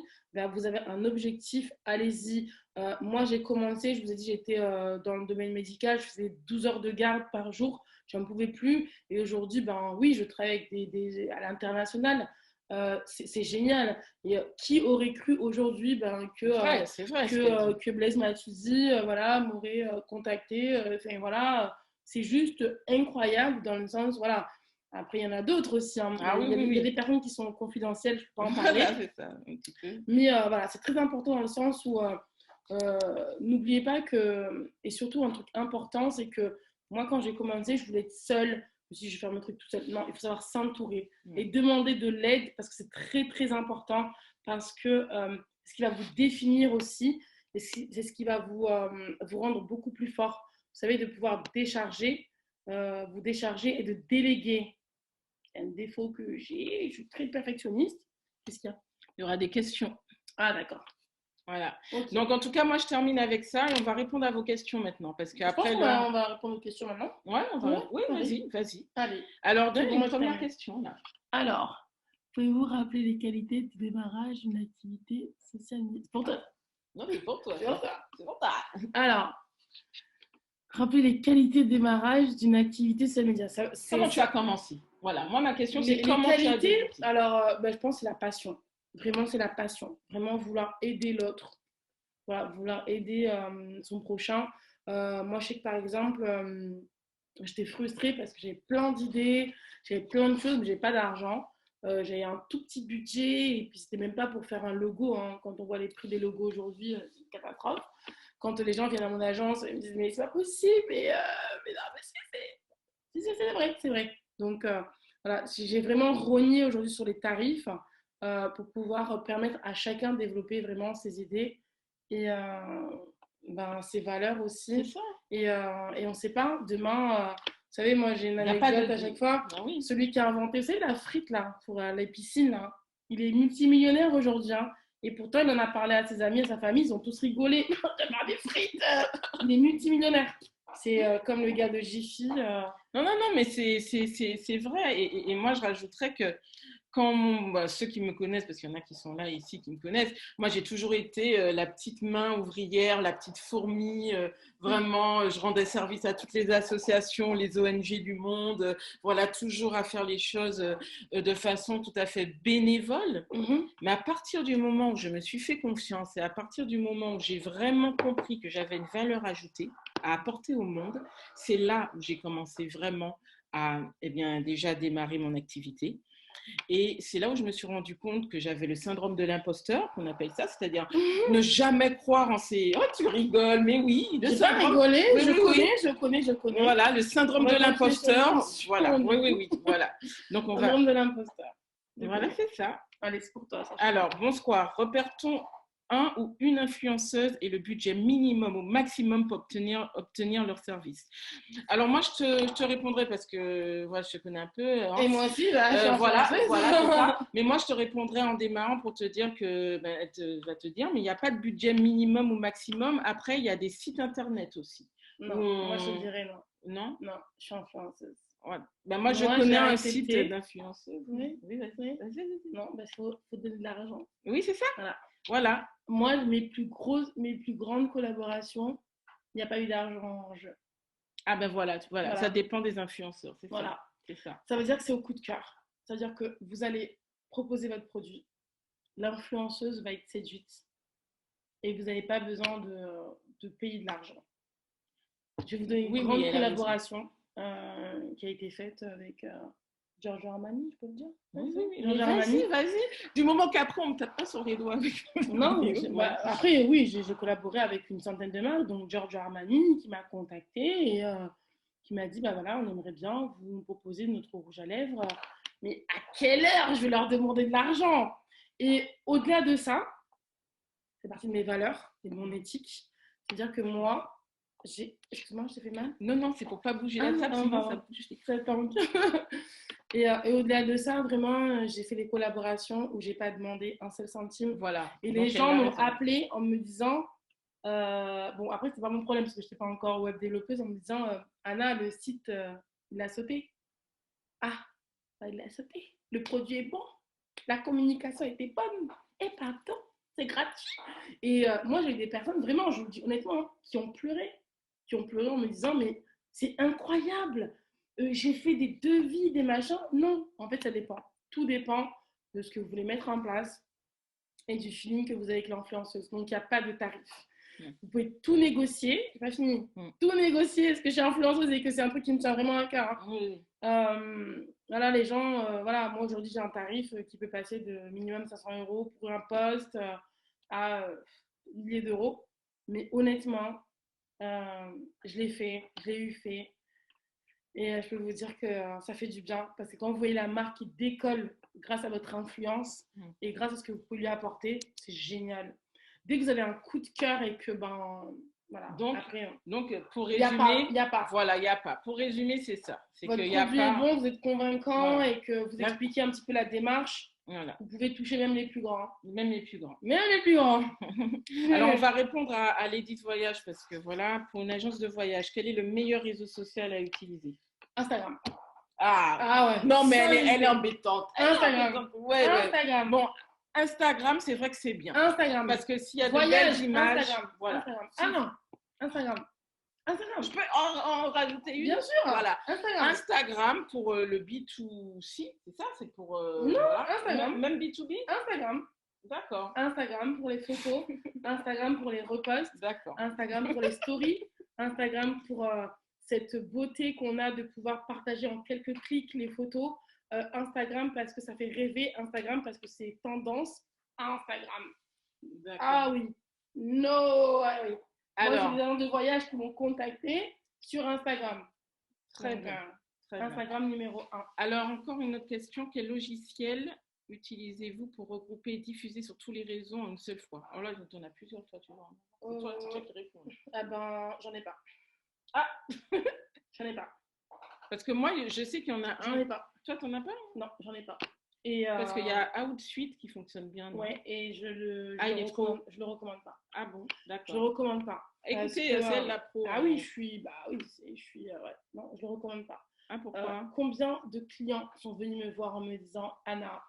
vous avez un objectif, allez-y. Moi, j'ai commencé, je vous ai dit, j'étais dans le domaine médical, je faisais 12 heures de garde par jour, j'en pouvais plus. Et aujourd'hui, oui, je travaille avec à l'international. C'est génial. Et qui aurait cru aujourd'hui que Blaise Matuidi m'aurait contacté. Voilà, c'est juste incroyable dans le sens, voilà. Après, il y en a d'autres aussi. Hein. Il y a des personnes qui sont confidentielles, je ne peux pas en parler. Voilà, c'est ça, un petit peu. Mais voilà, c'est très important dans le sens où n'oubliez pas que, et surtout un truc important, c'est que moi, quand j'ai commencé, je voulais être seule. Si je vais faire mon truc tout seul, non, il faut savoir s'entourer et demander de l'aide parce que c'est très, très important parce que ce qui va vous définir aussi, et c'est ce qui va vous rendre beaucoup plus fort. Vous savez, de pouvoir vous décharger et de déléguer. C'est un défaut que j'ai, je suis très perfectionniste. Qu'est-ce qu'il y a? Il y aura des questions. Ah, d'accord. Voilà. Okay. Donc, en tout cas, moi, je termine avec ça et on va répondre à vos questions maintenant. Parce qu'après, on va répondre aux questions maintenant. Ouais, oui, vas-y. Allez. Alors, une première question, là. Alors, pouvez-vous rappeler les qualités du démarrage d'une activité sociale? C'est pour toi. Non, c'est pour toi. C'est pour toi. Alors, rappeler les qualités de démarrage d'une activité social media. Comment tu as commencé? Voilà, moi, ma question, c'est comment tu as débuté? Alors, je pense que c'est la passion. Vraiment, c'est la passion. Vraiment vouloir aider l'autre. Voilà, vouloir aider son prochain. Moi, je sais que par exemple, j'étais frustrée parce que j'avais plein d'idées, j'avais plein de choses, mais j'ai pas d'argent. J'avais un tout petit budget et puis c'était même pas pour faire un logo. Hein. Quand on voit les prix des logos aujourd'hui, c'est une catastrophe. Quand les gens viennent à mon agence, ils me disent mais c'est pas possible, mais non, mais c'est vrai. Donc voilà, j'ai vraiment rogné aujourd'hui sur les tarifs pour pouvoir permettre à chacun de développer vraiment ses idées et ses valeurs aussi. C'est ça. Et on ne sait pas, demain, vous savez, moi j'ai une anecdote à chaque fois. Ah, oui. Celui qui a inventé, vous savez, la frite là, pour les piscines, là, il est multimillionnaire aujourd'hui. Hein, et pourtant, il en a parlé à ses amis, à sa famille, ils ont tous rigolé. J'ai parlé des frites. Il est multimillionnaire. C'est comme le gars de Jiffy. Non, mais c'est vrai. Et moi, je rajouterais que quand ceux qui me connaissent, parce qu'il y en a qui sont là ici qui me connaissent, moi j'ai toujours été la petite main ouvrière, la petite fourmi, vraiment, je rendais service à toutes les associations, les ONG du monde, voilà, toujours à faire les choses de façon tout à fait bénévole. Mais à partir du moment où je me suis fait confiance et à partir du moment où j'ai vraiment compris que j'avais une valeur ajoutée à apporter au monde, c'est là où j'ai commencé vraiment à déjà démarrer mon activité. Et c'est là où je me suis rendu compte que j'avais le syndrome de l'imposteur, qu'on appelle ça, c'est-à-dire ne jamais croire en ces... Oh, tu rigoles, mais oui. J'ai pas rigolé, je connais. Voilà, le syndrome de l'imposteur. Voilà, oui, voilà. Donc on syndrome de l'imposteur. Voilà, c'est ça. Allez, c'est pour toi. Ça. Alors, bon square, repère-t-on un ou une influenceuse et le budget minimum au maximum pour obtenir leur service? Alors moi, je te répondrai parce que voilà, je te connais un peu. Hein. Et moi aussi, là, je voilà, c'est ça. Mais moi, je te répondrai en démarrant pour te dire que elle va te dire, mais il n'y a pas de budget minimum ou maximum. Après, il y a des sites internet aussi. Non, moi je dirais non. Non, je suis influenceuse. Ouais. Moi, je connais un site d'influenceuse. Oui, vas-y. Non, il faut donner de l'argent. Oui, c'est ça. Voilà. Moi, mes plus grandes collaborations, il n'y a pas eu d'argent en jeu. Ah voilà, ça dépend des influenceurs, c'est voilà. Ça. C'est ça. Ça veut dire que c'est au coup de cœur. Ça veut dire que vous allez proposer votre produit, l'influenceuse va être séduite et vous n'avez pas besoin de payer de l'argent. Je vais vous donner une grande collaboration qui a été faite avec Giorgio Armani, je peux le dire? Oui. Vas-y. Du moment qu'après, on ne me tape pas sur les doigts. Non, après, oui, j'ai collaboré avec une centaine de marques, donc Giorgio Armani qui m'a contacté et qui m'a dit, voilà, on aimerait bien vous proposer notre rouge à lèvres. Mais à quelle heure je vais leur demander de l'argent? Et au-delà de ça, c'est partie de mes valeurs et de mon éthique. C'est-à-dire que moi, excuse-moi, je t'ai fait mal? Non, c'est pour pas bouger la table, sinon ça bouge. Et au-delà de ça, vraiment, j'ai fait des collaborations où j'ai pas demandé un seul centime. Voilà. Et les gens m'ont appelé en me disant, après c'est pas mon problème parce que je n'étais pas encore web développeuse, en me disant, Anna, le site, il a sauté. Ah, il a sauté. Le produit est bon, la communication était bonne. Et pardon, c'est gratuit. Et moi, j'ai eu des personnes, vraiment, je vous dis honnêtement, qui ont pleuré en me disant, mais c'est incroyable. J'ai fait des devis, des machins. Non, en fait, ça dépend. Tout dépend de ce que vous voulez mettre en place et du feeling que vous avez avec l'influenceuse. Donc, il n'y a pas de tarif. Vous pouvez tout négocier. C'est pas fini. Tout négocier. Est-ce que je suis influenceuse et que c'est un truc qui me tient vraiment à cœur? Voilà, les gens, moi aujourd'hui, j'ai un tarif qui peut passer de minimum 500 € pour un poste à milliers d'euros. Mais honnêtement, je l'ai eu fait. Et je peux vous dire que ça fait du bien parce que quand vous voyez la marque qui décolle grâce à votre influence et grâce à ce que vous pouvez lui apporter, c'est génial. Dès que vous avez un coup de cœur et que, voilà, Donc, après, pour il n'y a résumer, pas, y a pas. Voilà, il n'y a pas. Pour résumer, c'est ça. C'est Votre qu'il y produit a pas... est bon, vous êtes convaincant Voilà. et que vous expliquez un petit peu la démarche. Voilà. Vous pouvez toucher même les plus grands. Même les plus grands. Même les plus grands. Alors, on va répondre à l'Edith Voyage parce que voilà, pour une agence de voyage, quel est le meilleur réseau social à utiliser? Instagram. Ah ouais. Non, mais elle est embêtante. Instagram. Ouais. Instagram. Bon, Instagram, c'est vrai que c'est bien. Instagram. Parce que s'il y a voyage, de belles images, Instagram. voilà. Instagram. Ah non, Instagram. Je peux en rajouter une? Bien sûr. Voilà. Instagram. Instagram pour le B2C, c'est ça? C'est pour. Non, voilà. Instagram. Même B2B? Instagram. D'accord. Instagram pour les photos. Instagram pour les reposts. D'accord. Instagram pour les stories. Instagram pour cette beauté qu'on a de pouvoir partager en quelques clics les photos. Instagram parce que ça fait rêver. Instagram parce que c'est tendance. Instagram. Ah oui. No. Ah oui. Alors, moi, j'ai des agents de voyage qui m'ont contacté sur Instagram. Très bien. Instagram numéro 1. Alors, encore une autre question. Quel logiciel utilisez-vous pour regrouper et diffuser sur tous les réseaux en une seule fois? Alors là, on a plusieurs fois, tu vois. C'est toi qui réponds. Ah ben, j'en ai pas. Ah J'en ai pas. Parce que moi, je sais qu'il y en a un. J'en ai pas. Toi, t'en as pas? Non, j'en ai pas. Et parce qu'il y a Outsuite qui fonctionne bien. Non? Ouais, et je le recommande pas. Ah bon, d'accord. Je le recommande pas. Écoutez, c'est la pro. Ah oui, ouais. Non, je le recommande pas. Ah, pourquoi? Combien de clients sont venus me voir en me disant Anna,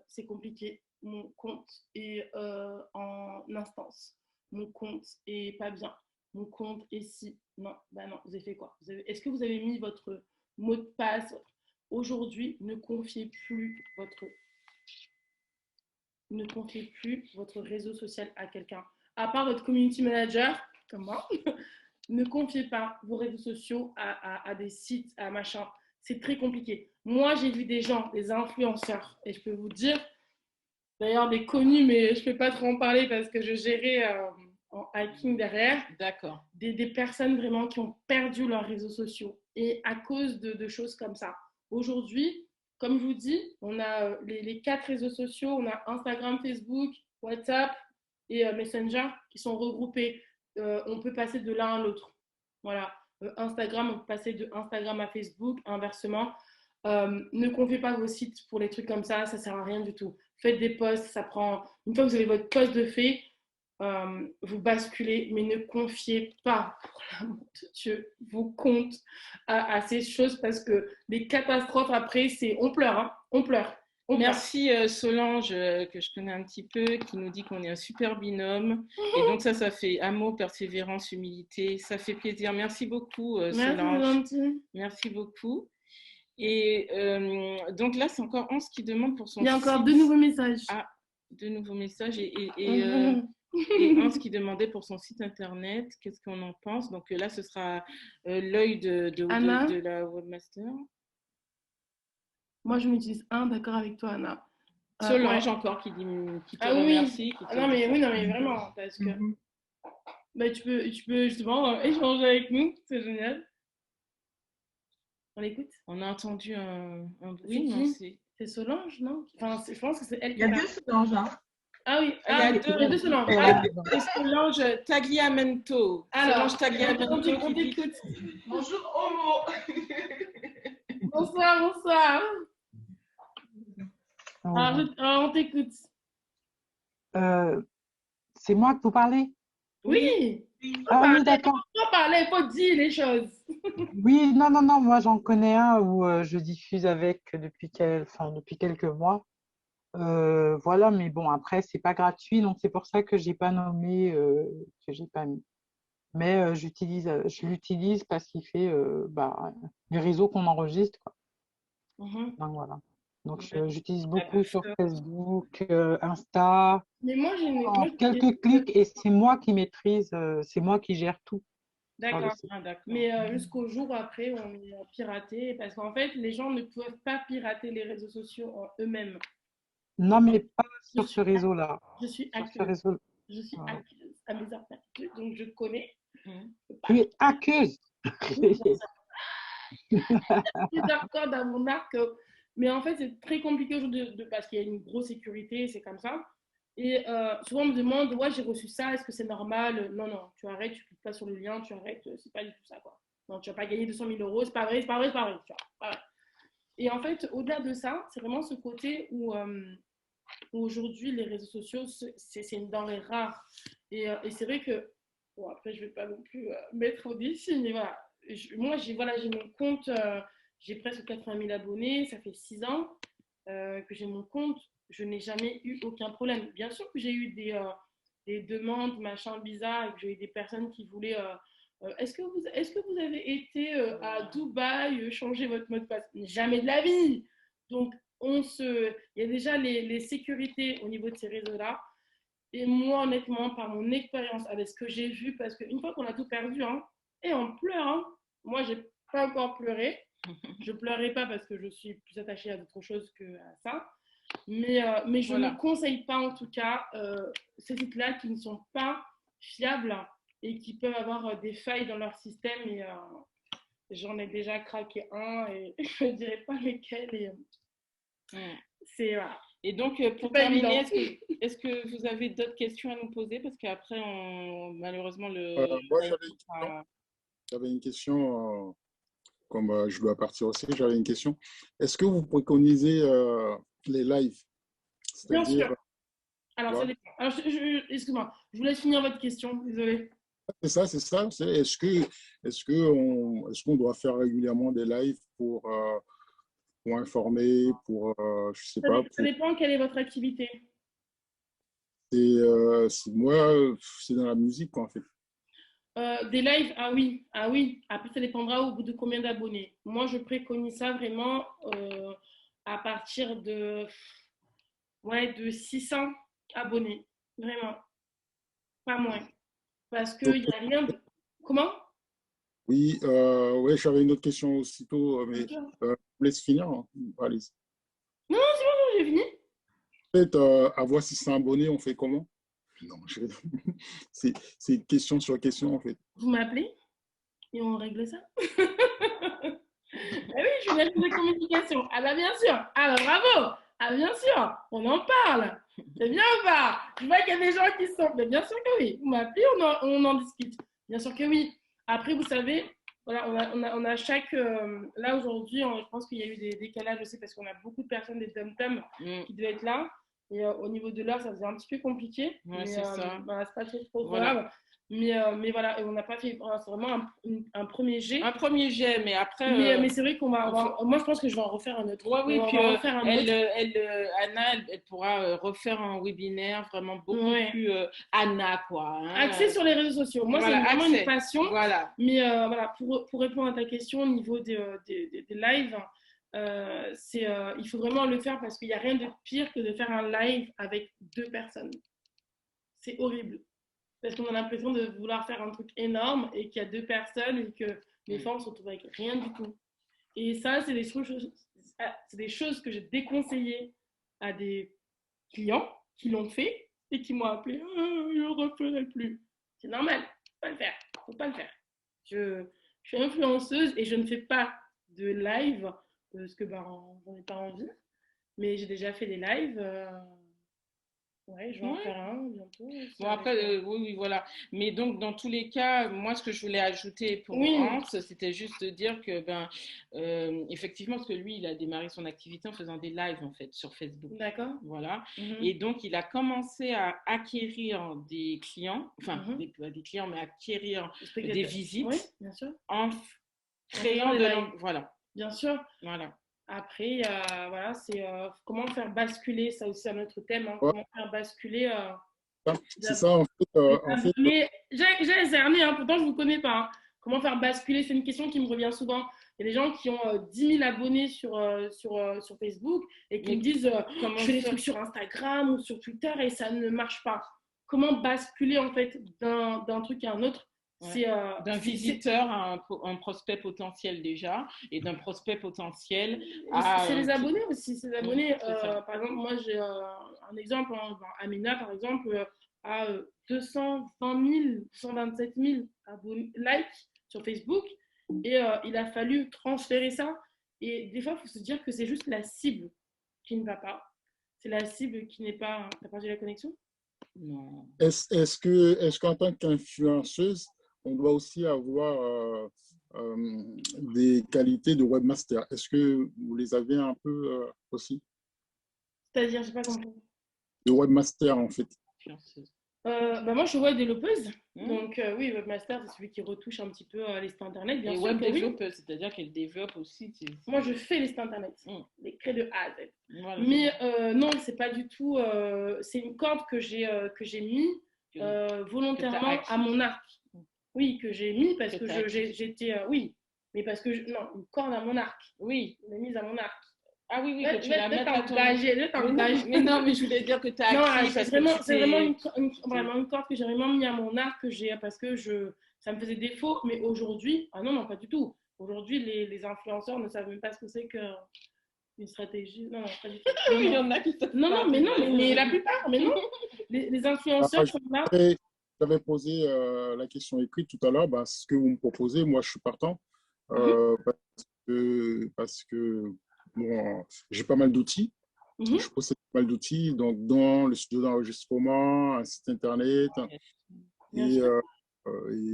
c'est compliqué, mon compte est en instance, mon compte est pas bien, mon compte est si. Non, non, vous avez fait quoi? Est-ce que vous avez mis votre mot de passe? Aujourd'hui, ne confiez plus votre réseau social à quelqu'un. À part votre community manager, comme moi, ne confiez pas vos réseaux sociaux à des sites, à machin. C'est très compliqué. Moi, j'ai vu des gens, des influenceurs, et je peux vous dire, d'ailleurs des connus, mais je ne peux pas trop en parler parce que je gérais en hacking derrière. D'accord. Des personnes vraiment qui ont perdu leurs réseaux sociaux. Et à cause de choses comme ça. Aujourd'hui, comme je vous dis, on a les 4 réseaux sociaux. On a Instagram, Facebook, WhatsApp et Messenger qui sont regroupés. On peut passer de l'un à l'autre. Voilà. Instagram, on peut passer de Instagram à Facebook, inversement. Ne confiez pas vos sites pour les trucs comme ça ne sert à rien du tout. Faites des posts, ça prend... Une fois que vous avez votre post de fait, vous basculez, mais ne confiez pas, pour l'amour de Dieu, vos comptes à ces choses parce que les catastrophes après, on pleure, hein, on pleure. Merci Solange, que je connais un petit peu, qui nous dit qu'on est un super binôme. Et donc ça fait amour, persévérance, humilité. Ça fait plaisir. Merci beaucoup Solange. Merci beaucoup. Et donc là, c'est encore Hans qui demande pour son site. Il y a encore 2 nouveaux messages. Ah, 2 nouveaux messages. Et Hans qui demandait pour son site internet, qu'est-ce qu'on en pense? Donc là, ce sera l'œil de la webmaster. Moi, je m'utilise d'accord avec toi, Anna. Solange encore qui te remercie. Oui. Non, mais vraiment, parce que tu peux justement échanger avec nous, c'est génial. On l'écoute? On a entendu un bruit, non? C'est Solange, non? Enfin, je pense que c'est elle qui Il y a 2 Solange, hein? Ah oui, il y a 2 Solange. C'est Solange Tagliamento. Alors, Solange Tagliamento. On t'écoute. Bonjour, Homo. Bonsoir. Alors, on t'écoute. C'est moi que vous parlez? Oui. Oui, d'accord. Il faut parler, il faut dire les choses. Oui, non, moi j'en connais un où je diffuse avec depuis quelques mois. Voilà, mais bon, après, c'est pas gratuit, donc c'est pour ça que j'ai pas nommé, que j'ai pas mis. Mais je l'utilise parce qu'il fait les réseaux qu'on enregistre, quoi. Donc voilà. Donc j'utilise beaucoup sur Facebook, Insta. Mais moi, quelques clics et c'est moi qui maîtrise, c'est moi qui gère tout. D'accord. Mais jusqu'au jour après, on est piraté parce qu'en fait, les gens ne peuvent pas pirater les réseaux sociaux en eux-mêmes. Non, mais pas sur ce réseau-là. Je suis hackeuse. Hackeuse à mes affaires, donc je connais. Tu es hackeuse. plusieurs cordes à mon arc. Mais en fait, c'est très compliqué aujourd'hui parce qu'il y a une grosse sécurité, c'est comme ça. Et souvent, on me demande, ouais, j'ai reçu ça, est-ce que c'est normal? Non, non, tu arrêtes, tu cliques pas sur le lien, tu arrêtes, c'est pas du tout ça, quoi. Non, tu vas pas gagner 200 000 euros, c'est pas vrai, c'est pas vrai, c'est pas vrai. Tu vois, pas vrai. Et en fait, au-delà de ça, c'est vraiment ce côté où aujourd'hui, les réseaux sociaux, c'est une denrée rare. Et c'est vrai que, bon, après, je vais pas non plus mettre au défi, mais voilà. Moi, j'ai mon compte, j'ai presque 80 000 abonnés, ça fait 6 ans que j'ai mon compte, je n'ai jamais eu aucun problème. Bien sûr que j'ai eu des demandes, machin bizarre, et que j'ai eu des personnes qui voulaient est-ce que vous avez été à Dubaï changer votre mot de passe? Jamais de la vie. Donc, il y a déjà les sécurités au niveau de ces réseaux-là. Et moi, honnêtement, par mon expérience, avec ce que j'ai vu, parce qu'une fois qu'on a tout perdu, hein, et on pleure, hein. Moi, j'ai pas encore pleuré. Je pleurais pas parce que je suis plus attachée à d'autres choses que à ça. Mais je ne conseille pas, en tout cas, ces sites-là qui ne sont pas fiables et qui peuvent avoir des failles dans leur système. Et j'en ai déjà craqué un et je ne dirais pas lesquels. Et, c'est voilà. Et donc, pour terminer, est-ce que vous avez d'autres questions à nous poser? Parce qu'après, malheureusement, moi, j'avais une question, comme je dois partir aussi, j'avais une question. Est-ce que vous préconisez les lives? Bien sûr. C'est-à-dire, Alors, ça voilà. dépend. Alors, excuse-moi, je vous laisse finir votre question, désolée. C'est ça, c'est ça. Est-ce qu'on doit faire régulièrement des lives pour informer, je sais pas, Ça dépend quelle est votre activité. moi, c'est dans la musique, quoi, en fait. Des lives, ah oui, ah oui. Après, ça dépendra au bout de combien d'abonnés. Moi, je préconise ça vraiment à partir de 600 abonnés. Vraiment, pas moins. Parce qu'il Donc, n'y a rien de... Comment? oui, ouais, j'avais une autre question aussitôt, mais je vous laisse finir, hein. Allez. Non, non, c'est bon, j'ai fini. En fait, avoir 600 abonnés, on fait comment? Non, c'est une question sur question, en fait. Vous m'appelez et on règle ça. Ah oui, je suis une agence de communication. Ah bah bien sûr. Ah bah bravo. Ah bien sûr, on en parle. C'est bien ou pas? Je vois qu'il y a des gens qui sont... Mais bien sûr que oui. Vous m'appelez, on en discute. Bien sûr que oui. Après, vous savez, voilà, on a chaque... là, aujourd'hui, je pense qu'il y a eu des décalages aussi parce qu'on a beaucoup de personnes des dom-toms qui devaient être là. Et au niveau de l'heure, ça faisait un petit peu compliqué. Ouais, mais c'est ça. bah, c'est pas trop Voilà. grave. Mais voilà, et on n'a pas fait... C'est vraiment un premier jet. Un premier jet, mais après... Mais c'est vrai qu'on va avoir... Moi, je pense que je vais en refaire un autre. Oui, on puis va en refaire un autre. Anna, elle pourra refaire un webinaire vraiment beaucoup plus Anna, quoi. Hein. Axé sur les réseaux sociaux. Moi, voilà, c'est vraiment une passion. Voilà. Mais voilà, pour répondre à ta question au niveau des lives, il faut vraiment le faire parce qu'il n'y a rien de pire que de faire un live avec 2 personnes. C'est horrible. Parce qu'on a l'impression de vouloir faire un truc énorme et qu'il y a 2 personnes et que les femmes se retrouvent avec rien du tout. Et ça, c'est des choses que j'ai déconseillées à des clients qui l'ont fait et qui m'ont appelé « je ne referai plus ». C'est normal, faut pas le faire. Faut pas le faire. Je suis influenceuse et je ne fais pas de live parce que j'en ai pas envie. Mais j'ai déjà fait des lives. Ouais, je vais en faire un bientôt. Bon, après, oui, voilà. Mais donc, dans tous les cas, moi, ce que je voulais ajouter pour Hans, c'était juste de dire que, effectivement, parce que lui, il a démarré son activité en faisant des lives, en fait, sur Facebook. D'accord. Voilà. Et donc, il a commencé à acquérir des clients, enfin, pas des clients, mais acquérir des visites bien sûr. en créant de lives. Voilà. Bien sûr. Voilà. Après, voilà, c'est comment faire basculer, ça aussi, un autre thème, hein, comment faire basculer. C'est ça, en fait. J'ai cerné, hein, pourtant je ne vous connais pas. Hein. Comment faire basculer, c'est une question qui me revient souvent. Il y a des gens qui ont 10 000 abonnés sur Facebook et qui me disent je fais des trucs sur Instagram ou sur Twitter et ça ne marche pas. Comment basculer en fait d'un truc à un autre? D'un visiteur à un prospect potentiel déjà et d'un prospect potentiel à... C'est les abonnés aussi. Ces abonnés, par exemple, moi j'ai un exemple, hein, Amina par exemple a 220 000, 227 000 likes sur Facebook Et il a fallu transférer ça. Et des fois, il faut se dire que c'est juste la cible qui ne va pas. C'est la cible qui n'est pas… T'as perdu la connexion? Non. Est-ce qu'en tant qu'influenceuse, on doit aussi avoir des qualités de webmaster? Est-ce que vous les avez un peu aussi? C'est-à-dire, je n'ai pas compris. De webmaster, en fait. Moi, je suis web développeuse. Donc, oui, webmaster, c'est celui qui retouche un petit peu les sites internet. Bien et sûr, web oui. développeuse, c'est-à-dire qu'elle développe aussi. Moi, je fais les sites internet, les crées de A à Z. Voilà. Mais non, c'est pas du tout. C'est une corde que j'ai mis volontairement à mon arc. Oui, que j'ai mis parce que j'étais. Oui, mais parce que. Non, une corde à mon arc. Oui, je l'ai mise à mon arc. Ah oui, que tu la mettes à ton mais non, mais je voulais dire que tu as acquis. C'est vraiment une corde que j'ai vraiment mis à mon arc parce que ça me faisait défaut. Mais aujourd'hui, non, pas du tout. Aujourd'hui, les influenceurs ne savent même pas ce que c'est qu'une stratégie. Non, pas du tout. Il y en a qui savent pas. Non, mais la plupart, mais non. Les influenceurs sont là. J'avais posé la question écrite tout à l'heure. Ce que vous me proposez, moi, je suis partant. Parce que bon, j'ai pas mal d'outils. Je possède pas mal d'outils, donc dans le studio d'enregistrement, un site internet et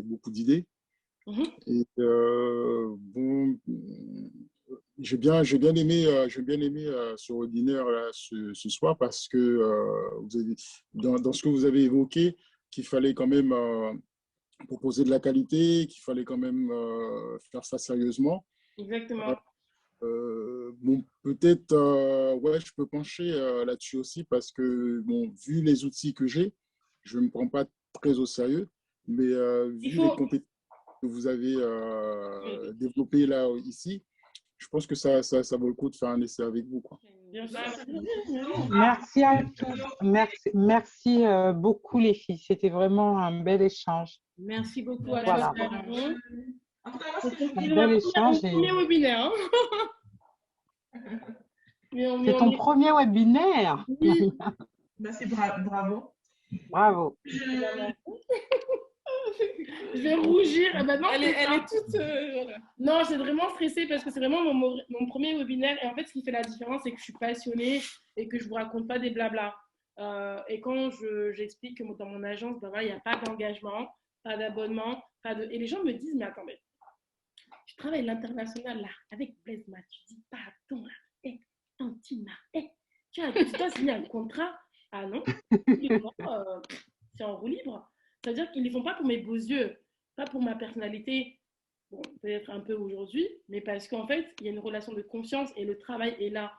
beaucoup d'idées. Et bon, j'ai bien aimé ce webinaire ce soir parce que vous avez, dans ce que vous avez évoqué, qu'il fallait quand même proposer de la qualité, qu'il fallait quand même faire ça sérieusement. Exactement. Bon, peut-être, ouais, je peux pencher là-dessus aussi parce que, bon, vu les outils que j'ai, je ne me prends pas très au sérieux, mais vu les compétences que vous avez développées là, ici, je pense que ça vaut le coup de faire un essai avec vous, quoi. Merci à tous. Merci beaucoup, les filles. C'était vraiment un bel échange. Merci beaucoup à voilà. C'est un bel échange. Premier webinaire. C'est ton premier webinaire. Oui. C'est bravo. Bravo. Je vais rougir. Elle est toute… voilà. Non, c'est vraiment stressée parce que c'est vraiment mon premier webinaire. Et en fait, ce qui fait la différence, c'est que je suis passionnée et que je ne vous raconte pas des blabla. Et quand j'explique que dans mon agence, il n'y a pas d'engagement, pas d'abonnement, et les gens me disent, mais attendez, tu travailles l'international là, avec Blaise Matt, tu dis, pardon, là, Tantina, tu dois signer un contrat. Ah non, c'est en roue libre. C'est-à-dire qu'ils ne les font pas pour mes beaux yeux, pas pour ma personnalité, bon, peut-être un peu aujourd'hui, mais parce qu'en fait, il y a une relation de confiance et le travail est là.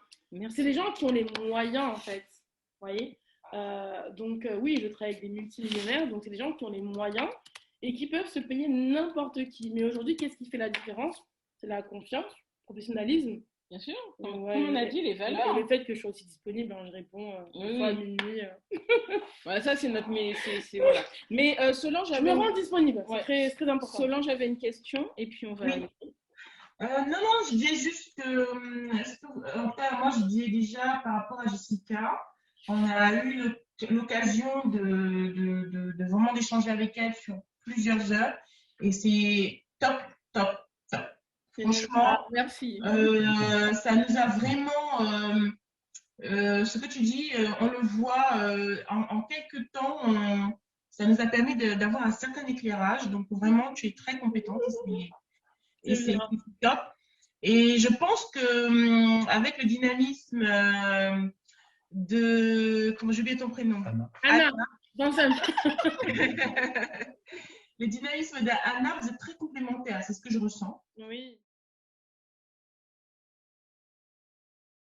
C'est les gens qui ont les moyens, en fait. Vous voyez donc, oui, je travaille avec des multimillionnaires, donc c'est des gens qui ont les moyens et qui peuvent se payer n'importe qui. Mais aujourd'hui, qu'est-ce qui fait la différence? C'est la confiance, le professionnalisme. Bien sûr, comme on a dit, les valeurs. Et le fait que je sois aussi disponible, je réponds une fois à minuit. Voilà, ça, c'est notre… voilà. Mais Solange, je me rends disponible, c'est très important. Solange avait une question et puis on va… Oui. Non, je disais juste que, enfin, moi, je disais déjà par rapport à Jessica, on a eu l'occasion de vraiment d'échanger avec elle sur plusieurs heures et c'est top. Franchement, merci. Ça nous a vraiment, ce que tu dis, on le voit en quelques temps, ça nous a permis d'avoir un certain éclairage. Donc vraiment, tu es très compétente et c'est top. Et je pense que avec le dynamisme comment j'ai oublié ton prénom? Anna. Le dynamisme d'Anna, vous êtes très complémentaires, c'est ce que je ressens. Oui.